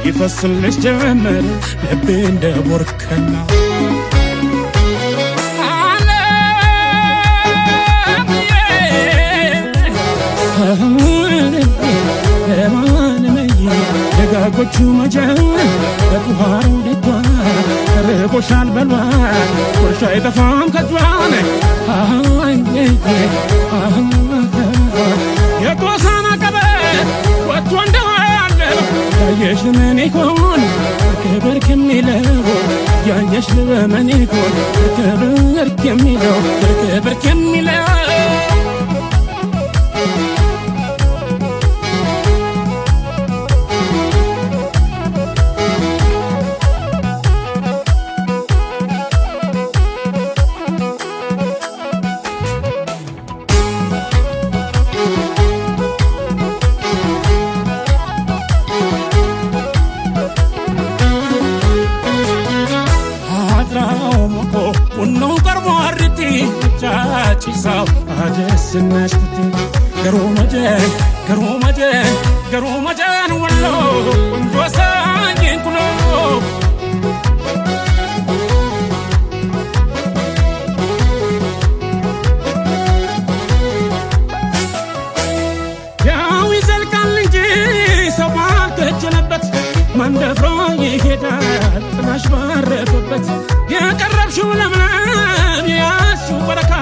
L: يفصلش جمر لبين دبور كنا ደጋጎቹ መጀን በቱሃሩ ደቷ ረቦሻል በሏ ወርሻ አይጠፋም ከጇን የቆሳና ቀበት ወጥቶ እንደዋለ ያየሽ ምን ይሆን ክብር ከሚለው ያየሽ ምን ይሆን ክብር ከሚለው ክብር ከሚለው አደስናሽኩት ገሮ መጀን ወሎ ቆንጆ ሳኝን ኩሎ ያው ይዘልቃል እንጂ ሰው ባልተጀነበት መንደፍሮ ይሄዳል ጥላሽ ባረፈበት የቀረብሽው ለምለም ያዝሽው በረካ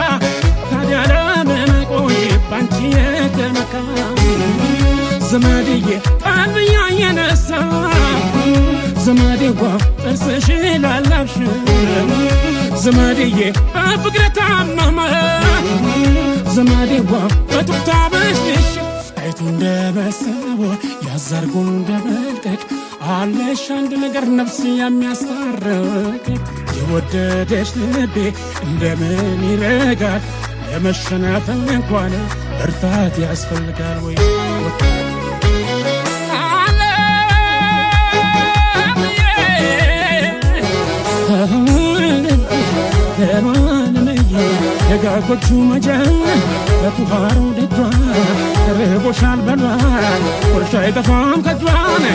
L: ታዲያ ለምን ቆይ ባንቺ የተመካ ዘመድዬ ጣልብያ የነሳ ዘመዴዋ ጥርስሽ ላላብሽ ዘመድዬ በፍቅረ ታመመ ዘመዴዋ በቱፍታ በሽሽ አይቱ እንደበሰቦ ያዛርጎ እንደመልቀቅ አለሽ አንድ ነገር ነፍስ የሚያስታርቅ የወደደሽ ልቤ እንደምን ይረጋል ለመሸናፈል እንኳን እርታት ያስፈልጋል ወይ ደጋጎቹ መጀን በቱሃሩ ደጇ ተርቦሻል በሏል ወርሻ አይጠፋም ከጇን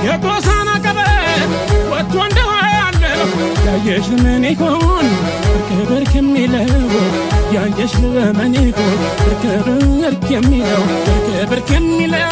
L: የጎሳና ቀበት ወጥቶ እንደዋለ ያየሽ ለምን ይሆን ብርክ የሚለው ያየሽ ለምን ይሆን ብርክ የሚለው ብርክ የሚለው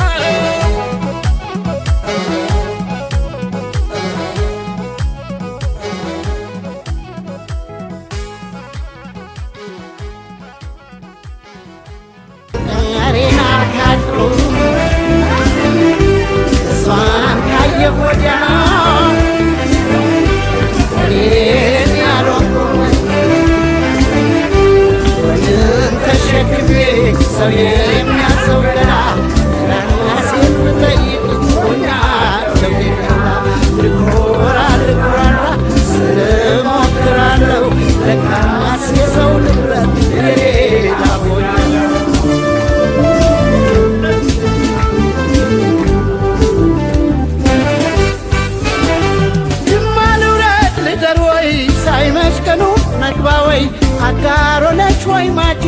A: አጋሮነች ወይ ማጂ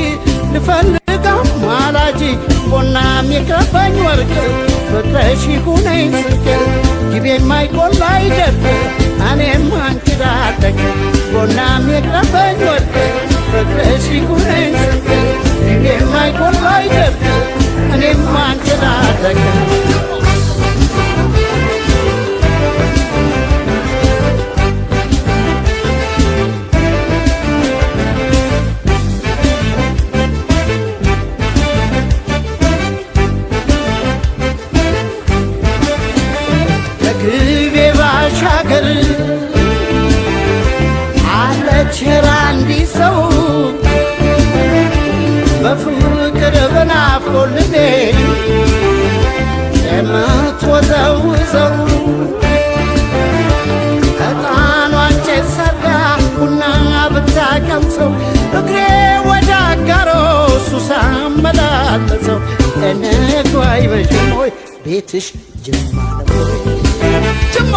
A: ልፈልጋው ማላጂ ቦናም የከፋኝ ወርቅ ፍቅረሽ ይሁነኝ ስልክ ጊቤ የማይቆላ አይደርቅ እኔም አንቺ ዳደግ ቦናም የከፋኝ ወርቅ ፍቅረሽ ይሁነኝ ስልክ ጊቤ የማይቆላ አይደርቅ እኔም አንቺ ዳደግ ሻገር አለች ራንዲ ሰው በፍቅር በናፍቆት ልቤ የምትወዘውዘው ዕጣኗን ጭስ ሰርጋ ቡና ብታቀምሰው እግሬ ወደ አጋሮ ሱሳ አመላለሰው እንግባ አይበሽም ወይ ቤትሽ ጅማ ነው ጅማ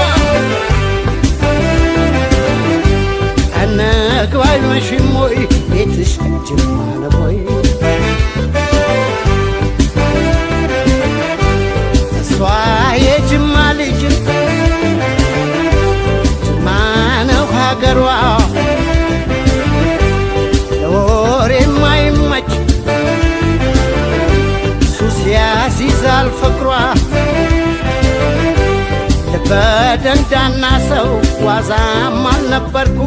A: እንግባ አይበሽም ወይ ቤትሽ ጅማ ነው ወይ እሷ የጅማ ልጅ ጅማ ነው ሀገሯ ለወሬ የማይመች ሱስ ያስይዛል ፍቅሯ በደንዳና ሰው ዋዛም አልነበርኩ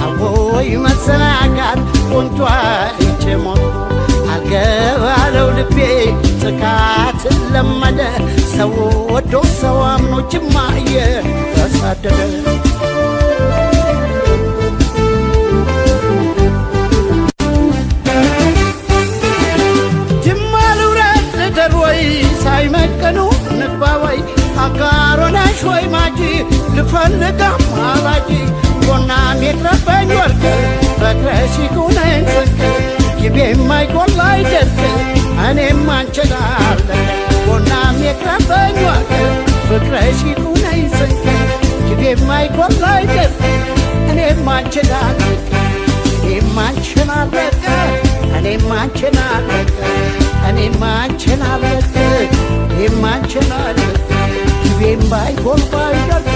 A: አቦይ መሰናጋት ቆንጆ አይቼ ሞትኩ አልገባለው ልቤ ጥቃት ለመደ ሰው ወዶ ሰው አምኖ ጅማ እየተሳደደ ጅማ ልውረድ ልደር ወይ ሳይመቀኑ ንግባ ወይ አጋሮነሽ ወይ ማጂ ልፈልጋ ማላጂ ቦናም የቅረበኝ ወርቅ ፍቅረሽ ይሁነኝ ስልክ ጊቤ የማይቆላ አይደርቅ እኔም አንቺ ጋር ቦናም የቅረበኝ ወርቅ ፍቅረሽ ይሁነኝ ስልክ ጊቤ የማይቆላ አይደርቅ እኔም አንቺ ጋር አንቺን አለቀ እኔም አንቺን አለቀ እኔም አንቺን አለቀ እኔም አንቺን አለቀ ጅቤም ባይጎል ባይደርቅ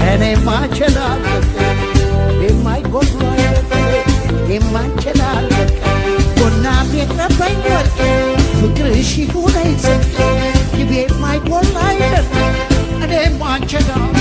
A: እኔም አንቺን አለቀ እኔም ባይጎል ባይደርቅ እኔም አንቺን አለቀ ጎና ቤቅረበኝ ወርቅ ፍቅርሽ ይሁነኝ ጽድቅ ጅቤም ባይጎል ባይደርቅ እኔም አንቺን አለቀ